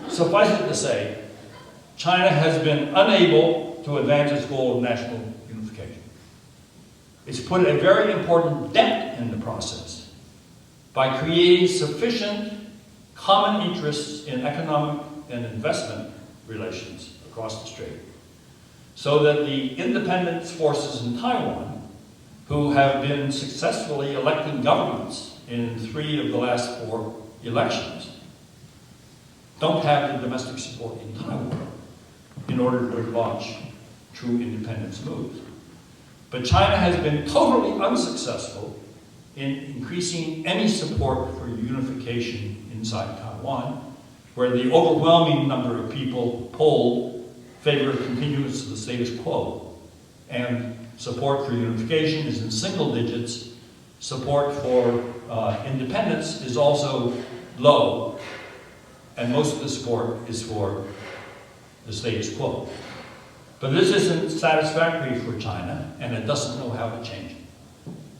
Suffice it to say, China has been unable to advance its goal of national unification. It's put a very important dent in the process by creating sufficient common interests in economic and investment relations across the strait, so that the independence forces in Taiwan, who have been successfully electing governments in 3 of the last 4 elections, don't have the domestic support in Taiwan in order to launch true independence moves. But China has been totally unsuccessful in increasing any support for unification inside Taiwan, where the overwhelming number of people polled favor continuance of the status quo. And support for unification is in single digits. Support for independence is also low. And most of the support is for the status quo. But this isn't satisfactory for China, and it doesn't know how to change it.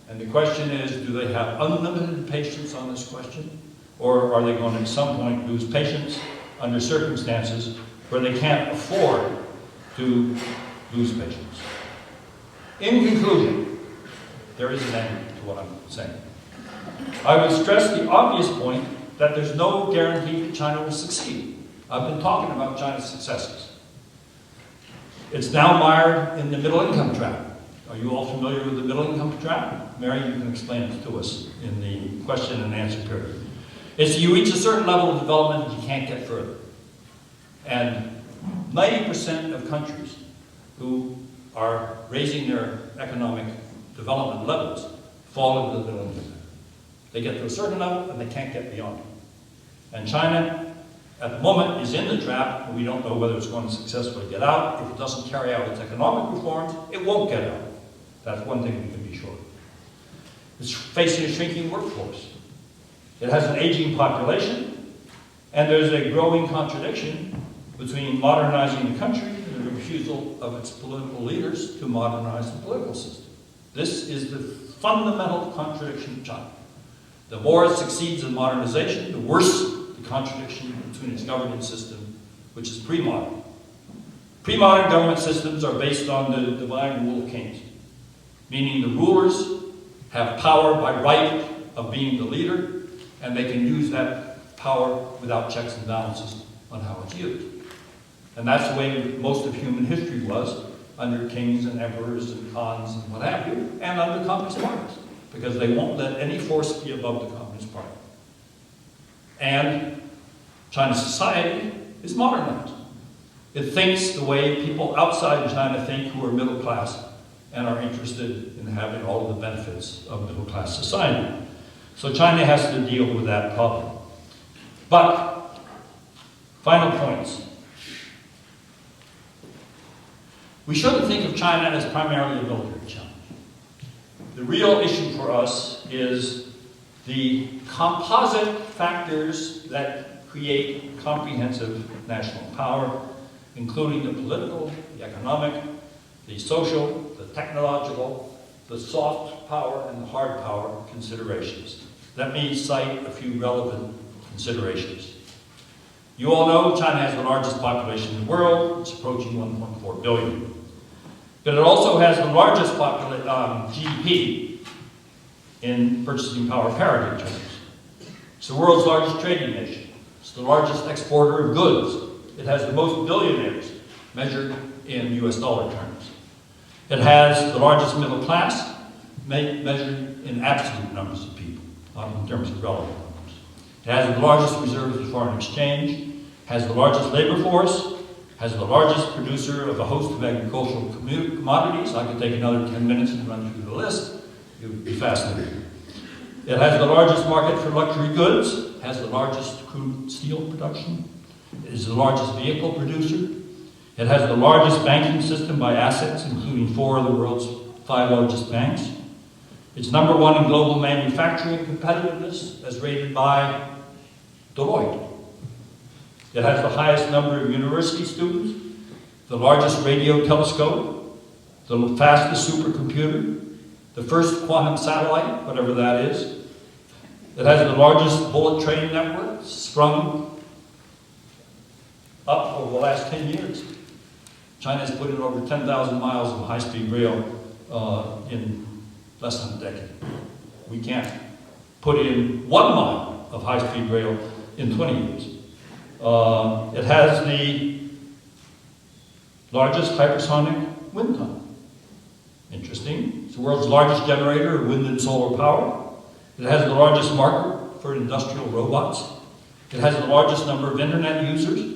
And the question is, do they have unlimited patience on this question? Or are they going to at some point lose patience under circumstances where they can't afford to lose patience? In conclusion, there is an end to what I'm saying. I would stress the obvious point that there's no guarantee that China will succeed. I've been talking about China's successes. It's now mired in the middle-income trap. Are you all familiar with the middle-income trap? Mary, you can explain it to us in the question and answer period. It's you reach a certain level of development and you can't get further. And 90% of countries who are raising their economic development levels fall into the middle-income trap. They get to a certain level and they can't get beyond it. And China, at the moment, is in the trap, and we don't know whether it's going to successfully get out. If it doesn't carry out its economic reforms, it won't get out. That's one thing we can be sure of. It's facing a shrinking workforce. It has an aging population, and there's a growing contradiction between modernizing the country and the refusal of its political leaders to modernize the political system. This is the fundamental contradiction of China. The more it succeeds in modernization, the worse the contradiction between its governance system, which is pre-modern. Pre-modern government systems are based on the divine rule of kings, meaning the rulers have power by right of being the leader, and they can use that power without checks and balances on how it's used. And that's the way most of human history was under kings and emperors and khans and what have you, and under communist parties, because they won't let any force be above the Communist Party. And China's society is modernized. It thinks the way people outside China think who are middle class and are interested in having all of the benefits of middle class society. So China has to deal with that problem. But, final points. We shouldn't think of China as primarily a military challenge. The real issue for us is the composite factors that create comprehensive national power, including the political, the economic, the social, the technological, the soft power, and the hard power considerations. Let me cite a few relevant considerations. You all know China has the largest population in the world. It's approaching 1.4 billion. But it also has the largest GDP in purchasing power parity terms. It's the world's largest trading nation. It's the largest exporter of goods. It has the most billionaires measured in US dollar terms. It has the largest middle class measured in absolute numbers of people, not in terms of relative numbers. It has the largest reserves of foreign exchange, has the largest labor force, has the largest producer of a host of agricultural commodities. I could take another 10 minutes and run through the list. It would be fascinating. It has the largest market for luxury goods, has the largest crude steel production, it is the largest vehicle producer, it has the largest banking system by assets, including 4 of the world's 5 largest banks. It's number 1 in global manufacturing competitiveness, as rated by Deloitte. It has the highest number of university students, the largest radio telescope, the fastest supercomputer, the first quantum satellite, whatever that is. It has the largest bullet train network, sprung up over the last 10 years. China has put in over 10,000 miles of high-speed rail in less than a decade. We can't put in 1 mile of high-speed rail in 20 years. It has the largest hypersonic wind tunnel. Interesting. It's the world's largest generator of wind and solar power. It has the largest market for industrial robots. It has the largest number of internet users.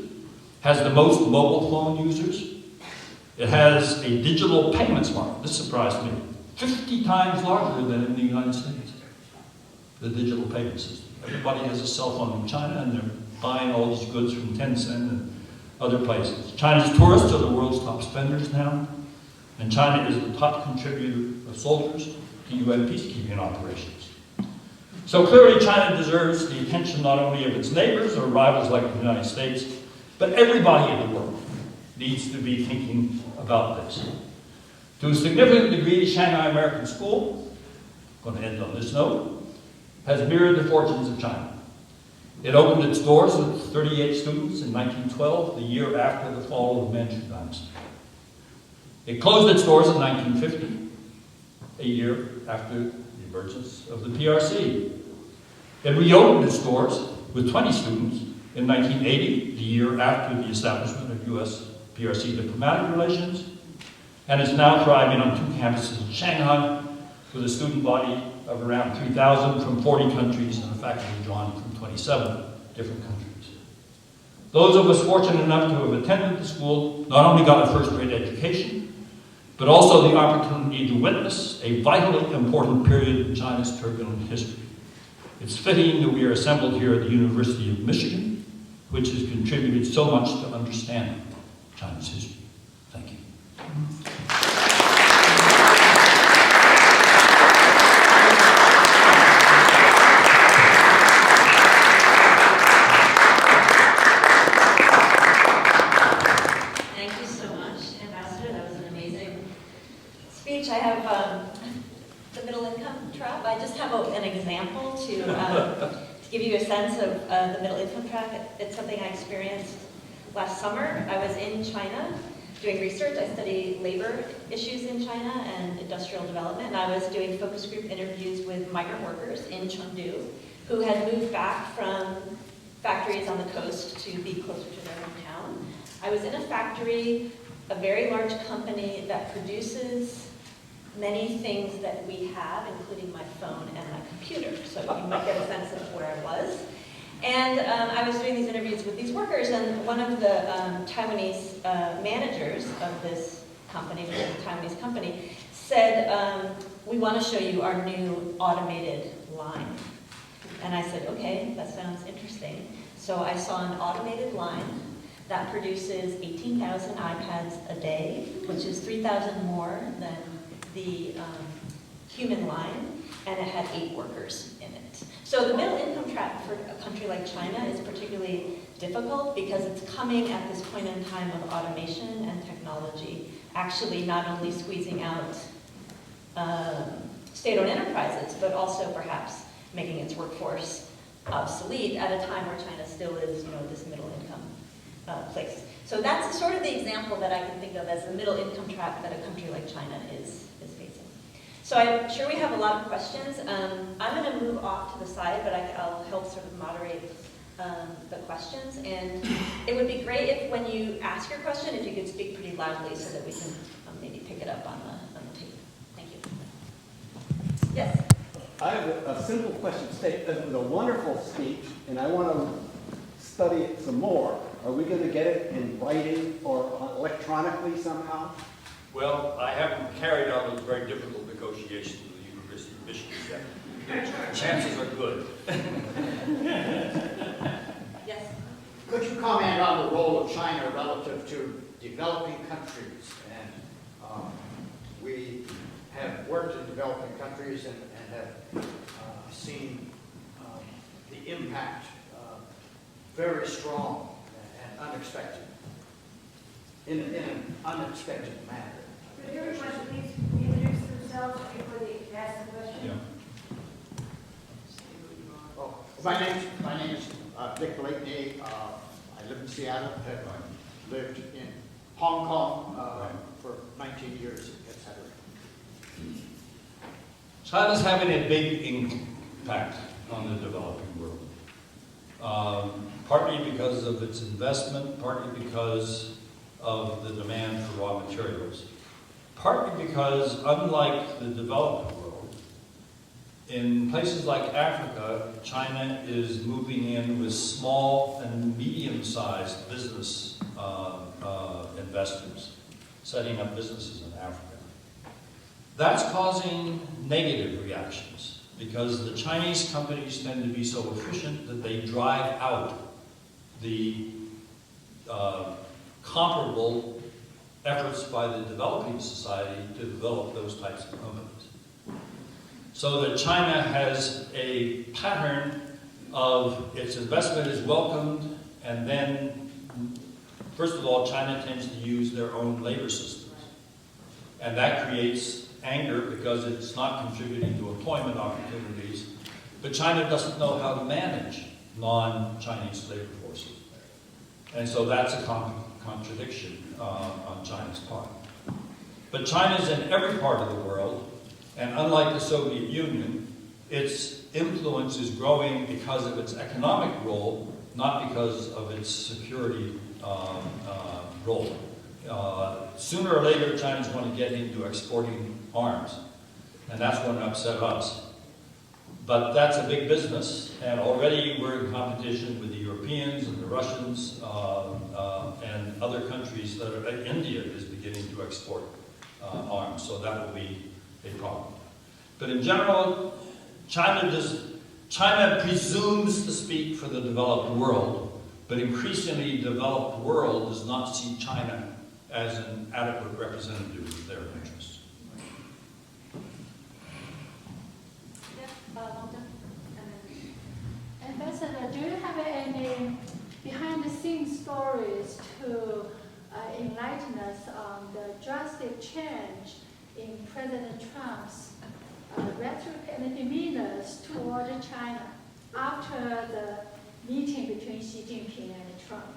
Has the most mobile phone users. It has a digital payments market. This surprised me. 50 times larger than in the United States. The digital payment system. Everybody has a cell phone in China, and they're buying all these goods from Tencent and other places. China's tourists are the world's top spenders now, and China is the top contributor of soldiers to UN peacekeeping operations. So clearly China deserves the attention not only of its neighbors or rivals like the United States, but everybody in the world needs to be thinking about this. To a significant degree, Shanghai American School, I'm going to end on this note, has mirrored the fortunes of China. It opened its doors with 38 students in 1912, the year after the fall of the Manchu dynasty. It closed its doors in 1950, a year after the emergence of the PRC. It reopened its doors with 20 students in 1980, the year after the establishment of U.S.-PRC diplomatic relations, and is now thriving on 2 campuses in Shanghai with a student body of around 3,000 from 40 countries and a faculty drawn from 27 different countries. Those of us fortunate enough to have attended the school not only got a first-rate education, but also the opportunity to witness a vitally important period in China's turbulent history. It's fitting that we are assembled here at the University of Michigan, which has contributed so much to understanding China's history. Thank you. Thank you so much, Ambassador. That was an amazing speech. I have the middle income trap. I just have an example to give you a sense of the middle income trap. It's something I experienced last summer. I was in China doing research. I study labor issues in China and industrial development, and I was doing focus group interviews with migrant workers in Chengdu who had moved back from factories on the coast to be closer to their hometown. I was in a factory, a very large company that produces many things that we have, including my phone and my computer, so you might get a sense of where I was. And I was doing these interviews with these workers, and one of the Taiwanese managers of this company, which is a Taiwanese company, said, we want to show you our new automated line. And I said, okay, that sounds interesting. So I saw an automated line that produces 18,000 iPads a day, which is 3,000 more than the human line, and it had 8 workers in it. So the middle income trap for a country like China is particularly difficult because it's coming at this point in time of automation and technology, actually not only squeezing out state-owned enterprises, but also perhaps making its workforce obsolete at a time where China still is, this middle income place. So that's sort of the example that I can think of as the middle income trap that a country like China is facing. So I'm sure we have a lot of questions. I'm going to move off to the side, but I'll help sort of moderate the questions. And it would be great if when you ask your question, if you could speak pretty loudly so that we can maybe pick it up on the tape. Thank you. Yes? I have a simple question. It was a wonderful speech, and I want to study it some more. Are we going to get it in writing or electronically somehow? Well, I haven't carried out those very difficult negotiations with the University of Michigan yet. Chances are good. Yes. Could you comment on the role of China relative to developing countries? And we have worked in developing countries and have seen the impact very strong and unexpected, in an unexpected manner. Could everyone please introduce themselves before they ask the question? Yeah. Oh, my name is Dick Blakeney. I live in Seattle. I've lived in Hong Kong for 19 years, etc. China's having a big impact on the developing world. Partly because of its investment, partly because of the demand for raw materials. Partly because, unlike the developed world, in places like Africa, China is moving in with small and medium-sized business investors, setting up businesses in Africa. That's causing negative reactions because the Chinese companies tend to be so efficient that they drive out the comparable efforts by the developing society to develop those types of companies. So that China has a pattern of its investment is welcomed, and then, first of all, China tends to use their own labor systems. And that creates anger because it's not contributing to employment opportunities. But China doesn't know how to manage non-Chinese labor forces. And so that's a contradiction on China's part. But China's in every part of the world, and unlike the Soviet Union, its influence is growing because of its economic role, not because of its security role. Sooner or later, China's going to get into exporting arms, and that's going to upset us. But that's a big business, and already we're in competition with the Europeans and the Russians and other countries that are, India is beginning to export arms, so that will be a problem. But in general, China presumes to speak for the developed world, but increasingly the developed world does not see China as an adequate representative of their interests. Ambassador, do you have any behind-the-scenes stories to enlighten us on the drastic change in President Trump's rhetoric and demeanors toward China after the meeting between Xi Jinping and Trump?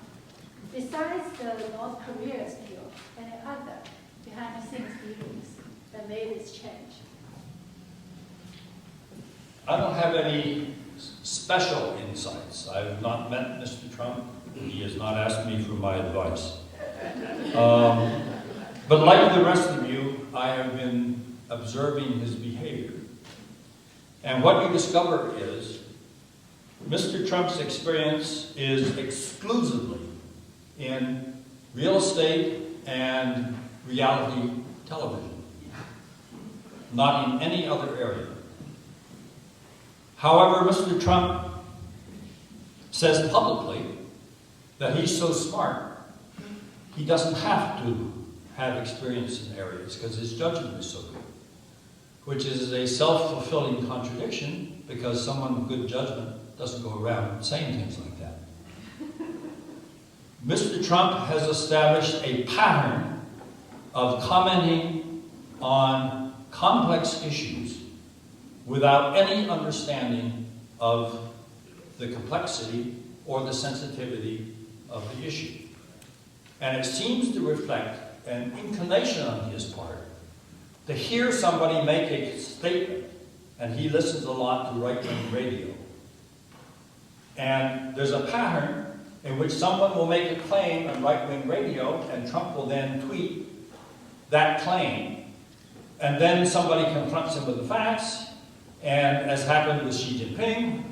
Besides the North Korea's deal, any other behind-the-scenes dealings that made this change? I don't have any special insights. I have not met Mr. Trump. He has not asked me for my advice. But like the rest of you, I have been observing his behavior. And what you discover is Mr. Trump's experience is exclusively in real estate and reality television, not in any other area. However, Mr. Trump says publicly that he's so smart, he doesn't have to have experience in areas because his judgment is so good, which is a self-fulfilling contradiction because someone with good judgment doesn't go around saying things like that. Mr. Trump has established a pattern of commenting on complex issues without any understanding of the complexity or the sensitivity of the issue. And it seems to reflect an inclination on his part to hear somebody make a statement, and he listens a lot to right-wing radio. And there's a pattern in which someone will make a claim on right-wing radio, and Trump will then tweet that claim, and then somebody confronts him with the facts, and as happened with Xi Jinping,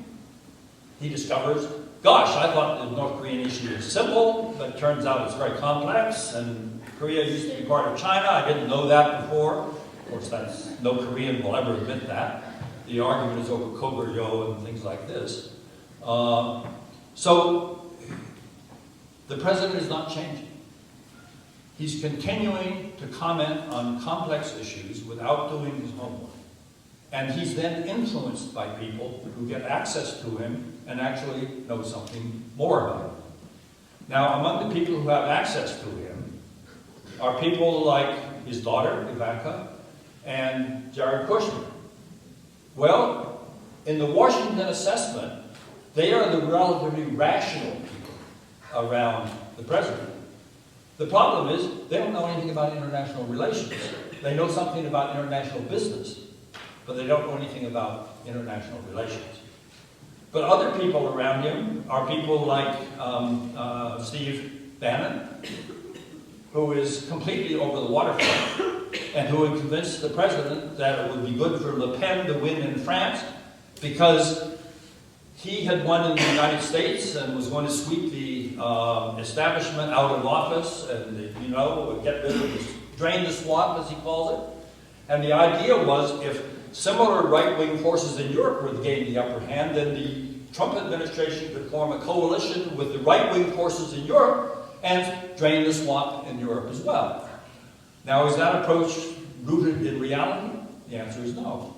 he discovers gosh, I thought the North Korean issue was simple, but it turns out it's very complex, and Korea used to be part of China. I didn't know that before. Of course, no Korean will ever admit that. The argument is over Koguryo and things like this. So the president is not changing. He's continuing to comment on complex issues without doing his homework. And he's then influenced by people who get access to him and actually know something more about him. Now, among the people who have access to him are people like his daughter, Ivanka, and Jared Kushner. Well, in the Washington assessment, they are the relatively rational people around the president. The problem is, they don't know anything about international relations. They know something about international business, but they don't know anything about international relations. But other people around him are people like Steve Bannon, who is completely over the waterfront, and who had convinced the president that it would be good for Le Pen to win in France, because he had won in the United States and was going to sweep the establishment out of office and, get rid of this, drain the swamp, as he calls it. And the idea was, if similar right-wing forces in Europe were to gain the upper hand, then the Trump administration could form a coalition with the right-wing forces in Europe and drain the swamp in Europe as well. Now, is that approach rooted in reality? The answer is no.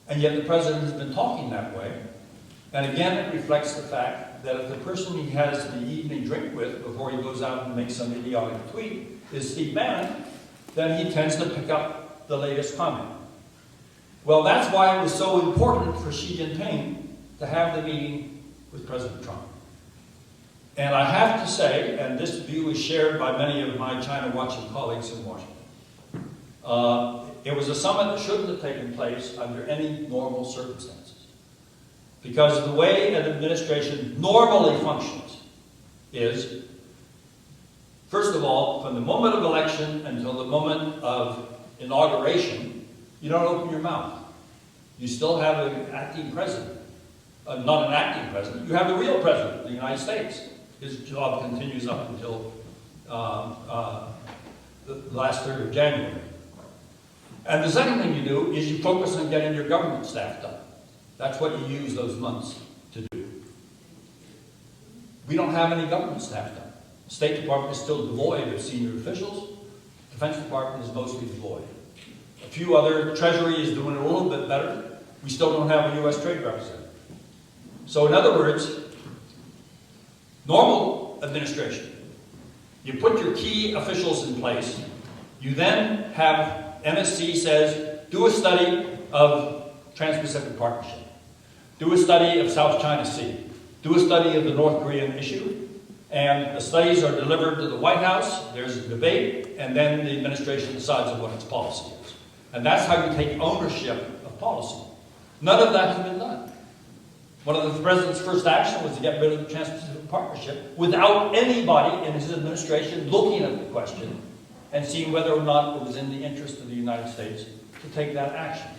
And yet the president has been talking that way. And again, it reflects the fact that if the person he has the evening drink with before he goes out and makes some idiotic tweet is Steve Bannon, then he tends to pick up the latest comment. Well, that's why it was so important for Xi Jinping to have the meeting with President Trump. And I have to say, and this view is shared by many of my China-watching colleagues in Washington, it was a summit that shouldn't have taken place under any normal circumstances. Because the way an administration normally functions is, first of all, from the moment of election until the moment of inauguration, you don't open your mouth. You still have an acting president. Not an acting president. You have the real president of the United States. His job continues up until the last 3rd of January. And the second thing you do is you focus on getting your government staff done. That's what you use those months to do. We don't have any government staff done. The State Department is still devoid of senior officials. The Defense Department is mostly devoid. A few other, Treasury is doing a little bit better. We still don't have a U.S. trade representative. So in other words, normal administration, you put your key officials in place, you then have MSC says, do a study of Trans-Pacific Partnership, do a study of South China Sea, do a study of the North Korean issue, and the studies are delivered to the White House, there's a debate, and then the administration decides on what its policy is. And that's how you take ownership of policy. None of that has been done. One of the president's first action was to get rid of the Trans-Pacific Partnership without anybody in his administration looking at the question and seeing whether or not it was in the interest of the United States to take that action.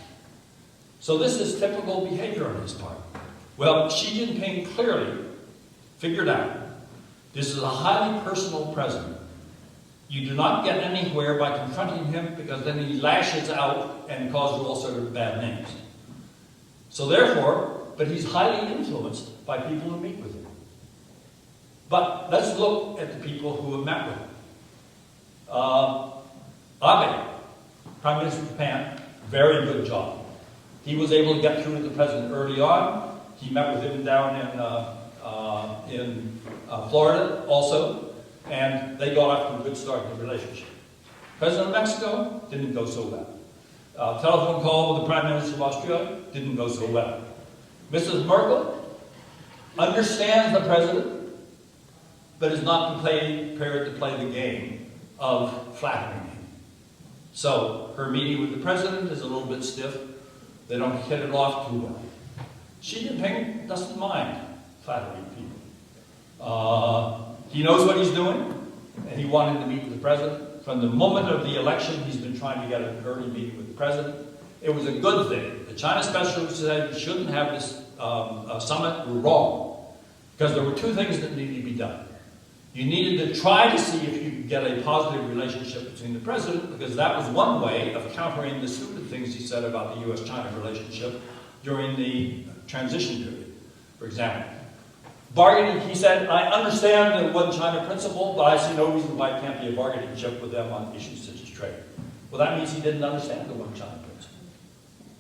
So this is typical behavior on his part. Well, Xi Jinping clearly figured out this is a highly personal president. You do not get anywhere by confronting him, because then he lashes out and causes all sorts of bad names. So therefore, but he's highly influenced by people who meet with him. But let's look at the people who have met with him. Abe, Prime Minister of Japan, very good job. He was able to get through to the president early on. He met with him down in Florida also, and they got off to a good start in the relationship. President of Mexico didn't go so well. Telephone call with the Prime Minister of Austria didn't go so well. Mrs. Merkel understands the president, but is not prepared to play the game of flattering him. So her meeting with the president is a little bit stiff. They don't hit it off too well. Xi Jinping doesn't mind flattering people. He knows what he's doing, and he wanted to meet with the president. From the moment of the election, he's been trying to get an early meeting with the president. It was a good thing. The China specialists said we shouldn't have this summit. We're wrong. Because there were two things that needed to be done. You needed to try to see if you could get a positive relationship between the president, because that was one way of countering the stupid things he said about the US-China relationship during the transition period. For example, bargaining, he said, I understand the one China principle, but I see no reason why it can't be a bargaining chip with them on issues such as trade. Well, that means he didn't understand the one China principle.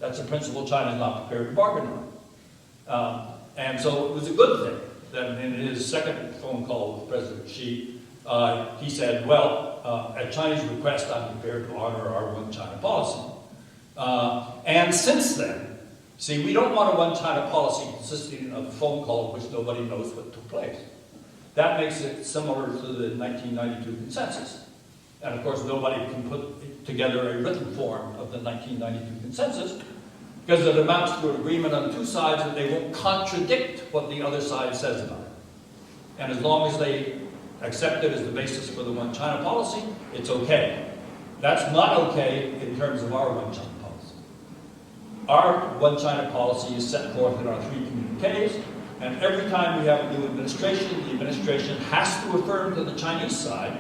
That's a principle China is not prepared to bargain on. And so it was a good thing that in his second phone call with President Xi, he said, well, at China's request, I'm prepared to honor our one China policy. And since then, see, we don't want a one China policy consisting of a phone call in which nobody knows what took place. That makes it similar to the 1992 consensus. And of course, nobody can put together a written form of the 1992 consensus, because it amounts to an agreement on two sides that they won't contradict what the other side says about it. And as long as they accept it as the basis for the one China policy, it's okay. That's not okay in terms of our one China policy. Our one China policy is set forth in our 3 communiques, and every time we have a new administration, the administration has to affirm to the Chinese side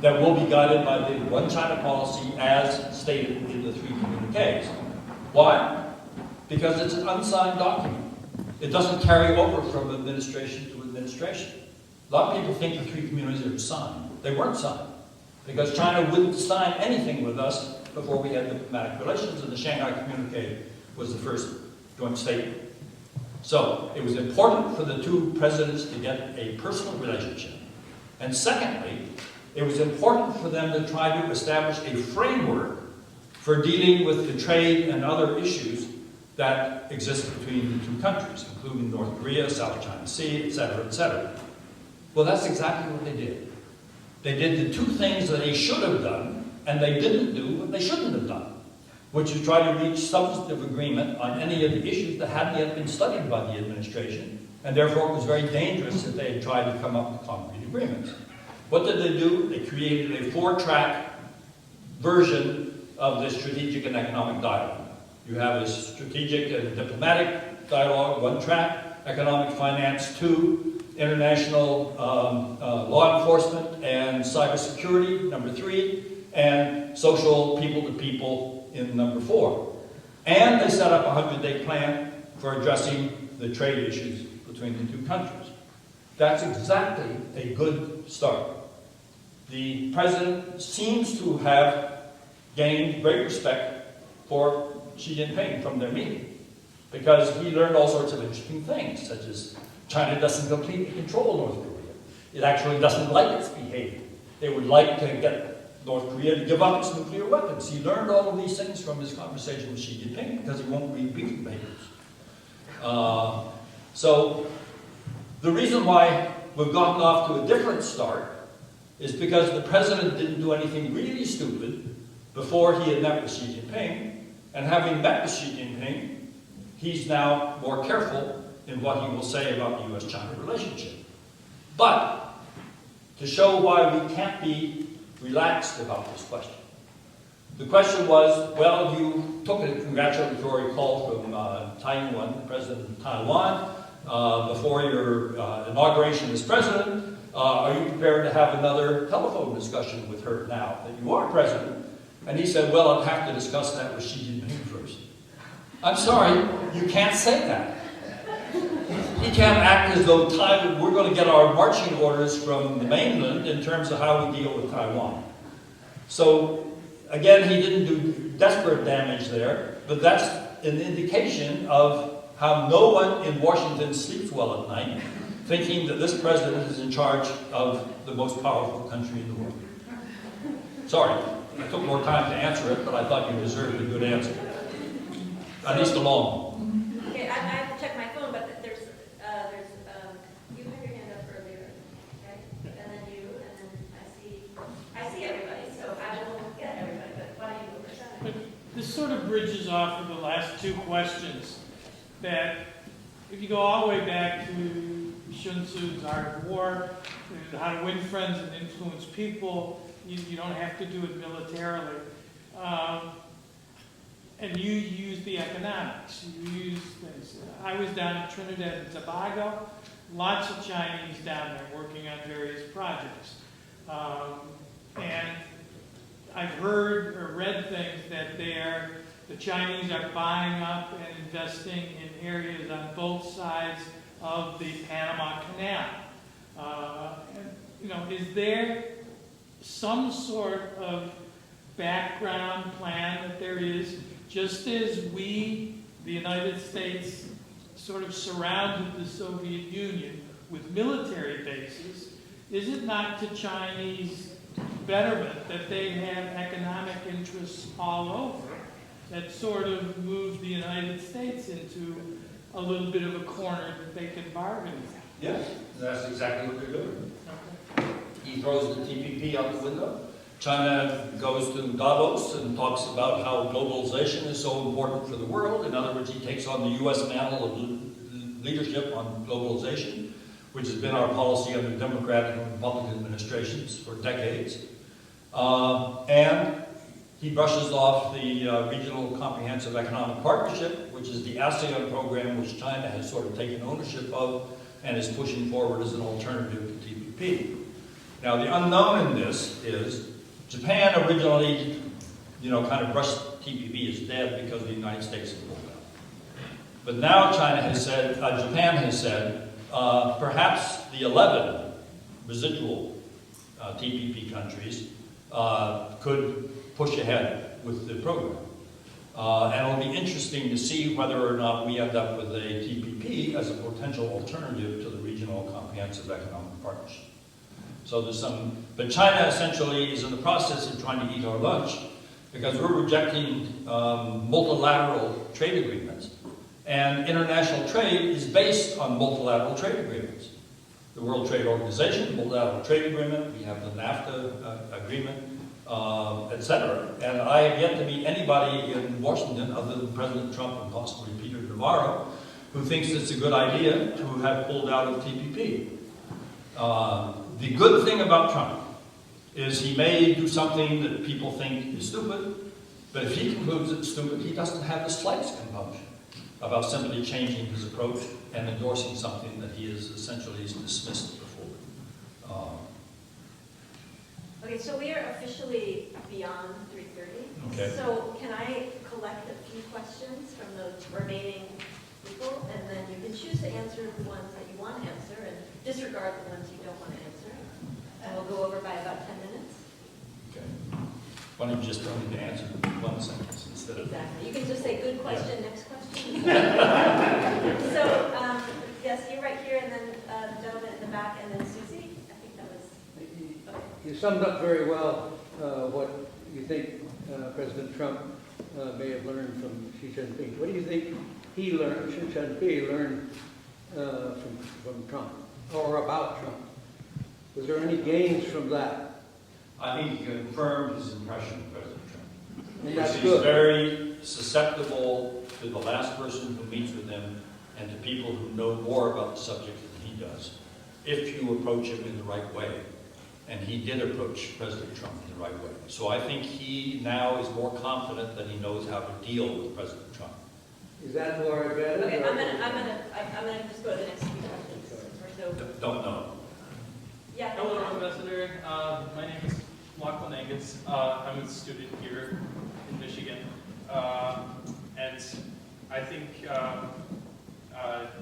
that we'll be guided by the one China policy as stated in the 3 communiques. Why? Because it's an unsigned document. It doesn't carry over from administration to administration. A lot of people think the 3 communiques are signed. They weren't signed, because China wouldn't sign anything with us before we had diplomatic relations, and the Shanghai Communique was the first joint statement. So it was important for the 2 presidents to get a personal relationship. And secondly, it was important for them to try to establish a framework for dealing with the trade and other issues that exist between the 2 countries, including North Korea, South China Sea, etc., etc. Well, that's exactly what they did. They did the 2 things that they should have done, and they didn't do what they shouldn't have done, which is try to reach substantive agreement on any of the issues that hadn't yet been studied by the administration, and therefore it was very dangerous if they had tried to come up with concrete agreements. What did they do? They created a 4-track version of the strategic and economic dialogue. You have a strategic and diplomatic dialogue, 1 track, economic finance, 2, international law enforcement and cybersecurity, number 3, and social people-to-people in number 4. And they set up a 100-day plan for addressing the trade issues between the 2 countries. That's exactly a good start. The president seems to have gained great respect for Xi Jinping from their meeting, because he learned all sorts of interesting things, such as China doesn't completely control North Korea. It actually doesn't like its behavior. They would like to get North Korea to give up its nuclear weapons. He learned all of these things from his conversation with Xi Jinping, because he won't read briefing papers. So the reason why we've gotten off to a different start is because the president didn't do anything really stupid before he had met with Xi Jinping, and having met with Xi Jinping, he's now more careful in what he will say about the US-China relationship. But to show why we can't be relaxed about this question, the question was, well, you took a congratulatory call from Taiwan, the president of Taiwan, before your inauguration as president. Are you prepared to have another telephone discussion with her now that you are president? And he said, well, I'd have to discuss that with Xi Jinping first. I'm sorry, you can't say that. He can't act as though we're going to get our marching orders from the mainland in terms of how we deal with Taiwan. So, again, he didn't do desperate damage there, but that's an indication of how no one in Washington sleeps well at night, thinking that this president is in charge of the most powerful country in the world. Sorry, I took more time to answer it, but I thought you deserved a good answer. At least a long one. Okay, I have to check my phone, but there's you had your hand up earlier, okay? And then you, and then I see everybody, so I will get everybody, but why don't you go first? But this sort of bridges off of the last 2 questions, that if you go all the way back to Sun Tzu's Art of War, how to win friends and influence people, you don't have to do it militarily. And you use the economics. You use things. I was down in Trinidad and Tobago lots of Chinese down there working on various projects. And I've heard or read things that the Chinese are buying up and investing in areas on both sides of the Panama Canal. Is there some sort of background plan that there is, just as we, the United States, sort of surrounded the Soviet Union with military bases? Is it not to Chinese betterment that they have economic interests all over that sort of move the United States into a little bit of a corner that they can bargain with? Yes, that's exactly what they're doing. Okay. He throws the TPP out the window. China goes to Davos and talks about how globalization is so important for the world. In other words, he takes on the U.S. mantle of leadership on globalization, which has been our policy under Democratic and Republican administrations for decades. And he brushes off the Regional Comprehensive Economic Partnership, which is the ASEAN program which China has sort of taken ownership of and is pushing forward as an alternative to TPP. Now, the unknown in this is Japan originally, kind of brushed TPP as dead because the United States had pulled out. But now Japan has said, perhaps the 11 residual TPP countries could push ahead with the program. And it'll be interesting to see whether or not we end up with a TPP as a potential alternative to the Regional Comprehensive Economic Partnership. So but China essentially is in the process of trying to eat our lunch because we're rejecting multilateral trade agreements. And international trade is based on multilateral trade agreements. The World Trade Organization, multilateral trade agreement, we have the NAFTA agreement, etc. And I have yet to meet anybody in Washington other than President Trump and possibly Peter Navarro who thinks it's a good idea to have pulled out of TPP. The good thing about Trump is he may do something that people think is stupid, but if he concludes it's stupid, he doesn't have the slightest compunction about simply changing his approach and endorsing something that he is essentially dismissed before. Okay, so we are officially beyond 3:30. Okay. So can I collect a few questions from the remaining people, and then you can choose to answer the ones that you want to answer and disregard the ones you don't want to answer. And we'll go over by about 10 minutes. Okay. Why don't you just tell me to answer one sentence instead of... Exactly. You can just say, good question, next question. So, yes, you're right here, and then the gentleman in the back, and then Susie. I think that was... Okay. You summed up very well what you think President Trump may have learned from Xi Jinping. What do you think Xi Jinping learned from Trump, or about Trump? Was there any gains from that? I think he confirmed his impression of President Trump. And that's He's good. very susceptible to the last person who meets with him and to people who know more about the subject than he does, if you approach him in the right way. And he did approach President Trump in the right way. So I think he now is more confident that he knows how to deal with President Trump. Is that to our advantage? Okay, or- I'm gonna just go to the next few questions. Or so. Don't know. Yeah. Hello, Ambassador. My name is Lachlan Angus. I'm a student here in Michigan. And I think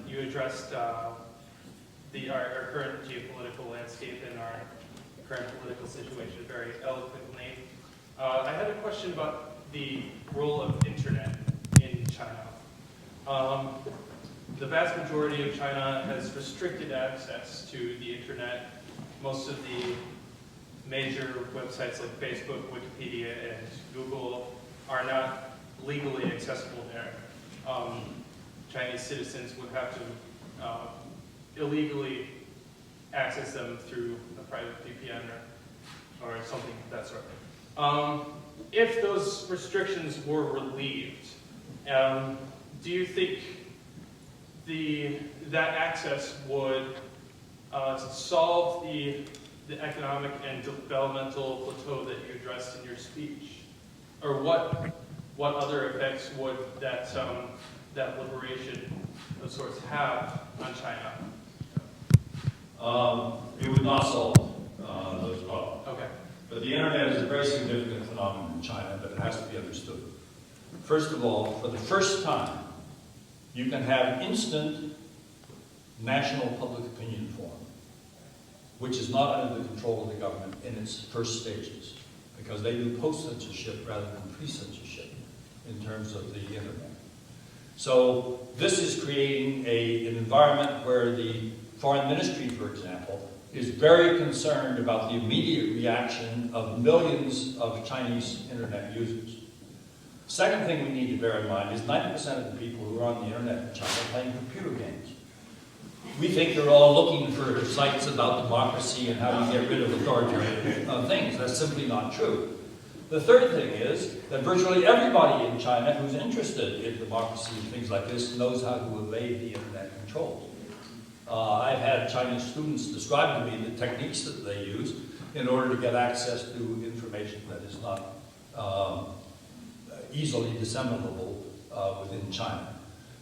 you addressed our current geopolitical landscape and our current political situation very eloquently. I had a question about the role of internet in China. The vast majority of China has restricted access to the internet. Most of the major websites like Facebook, Wikipedia, and Google are not legally accessible there. Chinese citizens would have to illegally access them through a private VPN or something of that sort. If those restrictions were relieved, do you think that access would solve the economic and developmental plateau that you addressed in your speech? Or what other effects would that liberation of sorts have on China? it would not solve those problems. Okay. But the internet is a very significant phenomenon in China, but it has to be understood. First of all, for the first time, you can have instant national public opinion forum, which is not under the control of the government in its first stages, because they do post-censorship rather than pre-censorship in terms of the internet. So this is creating an environment where the foreign ministry, for example, is very concerned about the immediate reaction of millions of Chinese internet users. Second thing we need to bear in mind is 90% of the people who are on the internet in China are playing computer games. We think they're all looking for sites about democracy and how you get rid of authoritarian things. That's simply not true. The third thing is that virtually everybody in China who's interested in democracy and things like this knows how to evade the internet controls. I've had Chinese students describe to me the techniques that they use in order to get access to information that is not easily disseminable within China.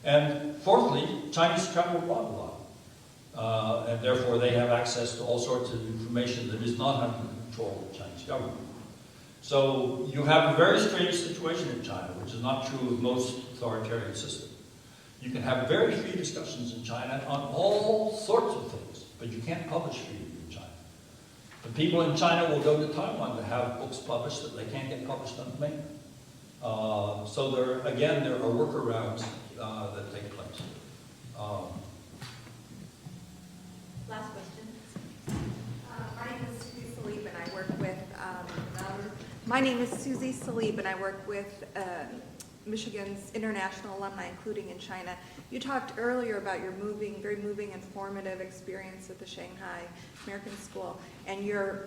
And fourthly, Chinese travel abroad a lot. And therefore they have access to all sorts of information that is not under the control of the Chinese government. So you have a very strange situation in China, which is not true of most authoritarian systems. You can have very free discussions in China on all sorts of things, but you can't publish freely in China. The people in China will go to Taiwan to have books published that they can't get published on mainland. So there are workarounds that take place. Last question. My name is Susie Salib, and I work with. My name is Susie Salib, and I work with Michigan's international alumni, including in China. You talked earlier about your very moving, informative experience at the Shanghai American School, and your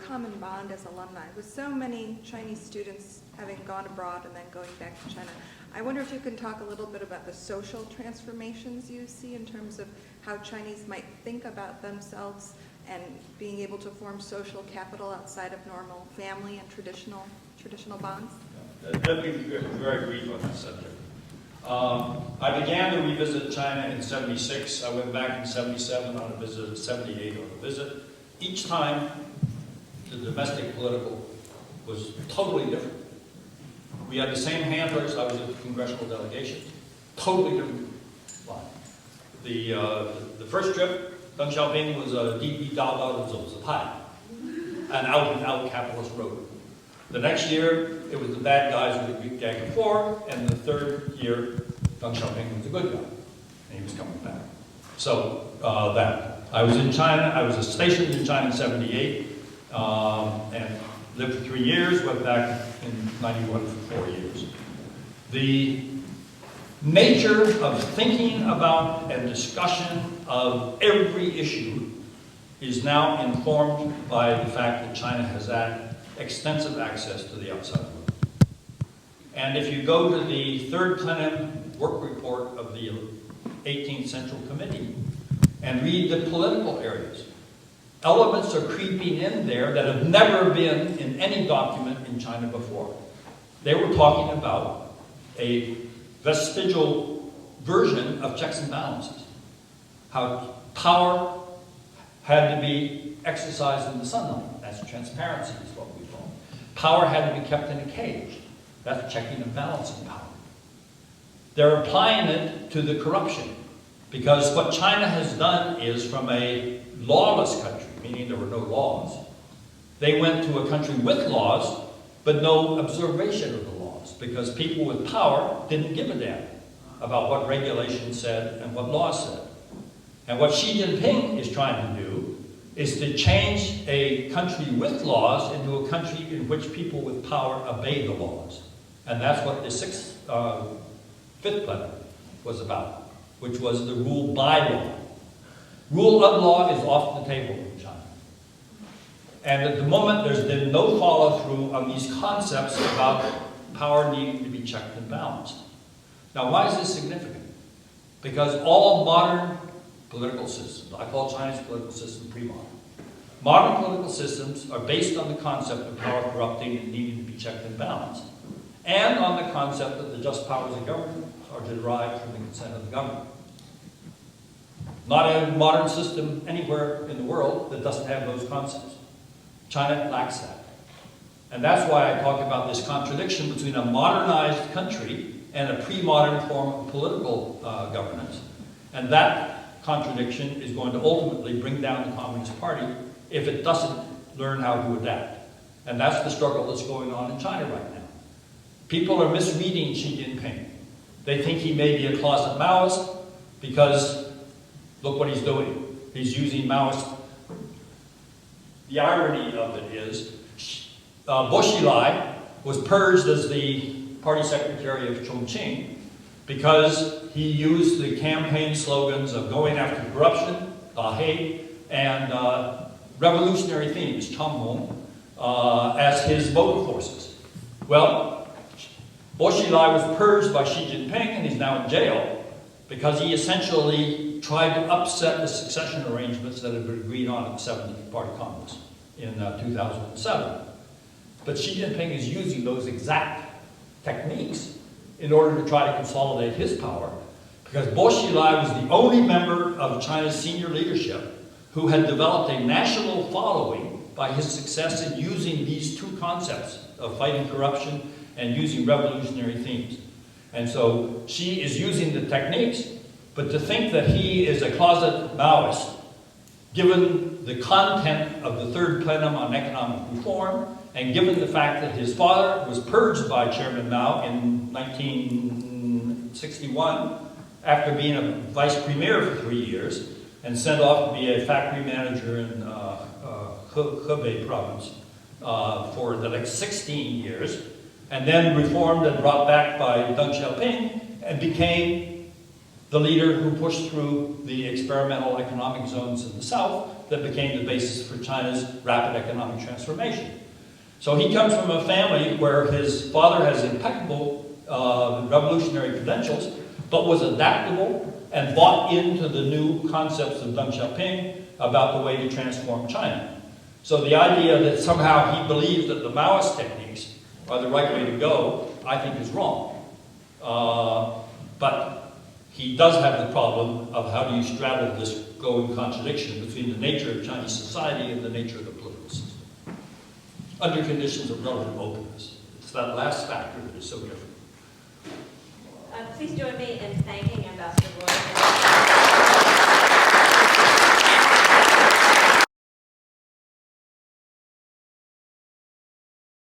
common bond as alumni, with so many Chinese students having gone abroad and then going back to China. I wonder if you can talk a little bit about the social transformations you see in terms of how Chinese might think about themselves and being able to form social capital outside of normal family and traditional bonds. Let me be very brief on this subject. I began to revisit China in '76. I went back in '77 on a visit, '78 on a visit. Each time, the domestic political was totally different. We had the same handlers. I was at the congressional delegation. Totally different line. The first trip, Deng Xiaoping was a DP Dao Dao Pai, an out-and-out capitalist road. The next year, it was the bad guys who had gagged before, and the third year, Deng Xiaoping was a good guy, and he was coming back. So that. I was in China. I was stationed in China in '78, and lived for 3 years. Went back in '91 for 4 years. The nature of thinking about and discussion of every issue is now informed by the fact that China has had extensive access to the outside world. And if you go to the third plenum work report of the 18th Central Committee and read the political areas, elements are creeping in there that have never been in any document in China before. They were talking about a vestigial version of checks and balances. How power had to be exercised in the sunlight. That's transparency is what we call it. Power had to be kept in a cage. That's checking and balancing power. They're applying it to the corruption, because what China has done is, from a lawless country, meaning there were no laws, they went to a country with laws, but no observation of the laws, because people with power didn't give a damn about what regulations said and what laws said. And what Xi Jinping is trying to do is to change a country with laws into a country in which people with power obey the laws. And that's what the fifth plenum was about, which was the rule by law. Rule of law is off the table in China. And at the moment, there's been no follow-through on these concepts about power needing to be checked and balanced. Now, why is this significant? Because all modern political systems, I call China's political system pre-modern. Modern political systems are based on the concept of power corrupting and needing to be checked and balanced, and on the concept that the just powers of government are derived from the consent of the government. Not a modern system anywhere in the world that doesn't have those concepts. China lacks that. And that's why I talk about this contradiction between a modernized country and a pre-modern form of political governance. And that contradiction is going to ultimately bring down the Communist Party if it doesn't learn how to adapt. And that's the struggle that's going on in China right now. People are misreading Xi Jinping. They think he may be a closet Maoist because look what he's doing. He's using Maoist. The irony of it is, Bo Xilai was purged as the party secretary of Chongqing because he used the campaign slogans of going after corruption, Da Hei, and revolutionary themes, Changhong, as his vocal forces. Well, Bo Xilai was purged by Xi Jinping and he's now in jail because he essentially tried to upset the succession arrangements that had been agreed on at the 70th Party Congress in 2007. But Xi Jinping is using those exact techniques in order to try to consolidate his power, because Bo Xilai was the only member of China's senior leadership who had developed a national following by his success in using these two concepts of fighting corruption and using revolutionary themes. And so Xi is using the techniques, but to think that he is a closet Maoist, given the content of the third plenum on economic reform, and given the fact that his father was purged by Chairman Mao in 1961 after being a vice premier for 3 years and sent off to be a factory manager in Hebei province for the next 16 years, and then reformed and brought back by Deng Xiaoping and became the leader who pushed through the experimental economic zones in the south that became the basis for China's rapid economic transformation. So he comes from a family where his father has impeccable revolutionary credentials, but was adaptable and bought into the new concepts of Deng Xiaoping about the way to transform China. So the idea that somehow he believes that the Maoist techniques are the right way to go, I think is wrong. But he does have the problem of how do you straddle this going contradiction between the nature of Chinese society and the nature of the political system, under conditions of relative openness. It's that last factor that is so different. Please join me in thanking Ambassador Roy.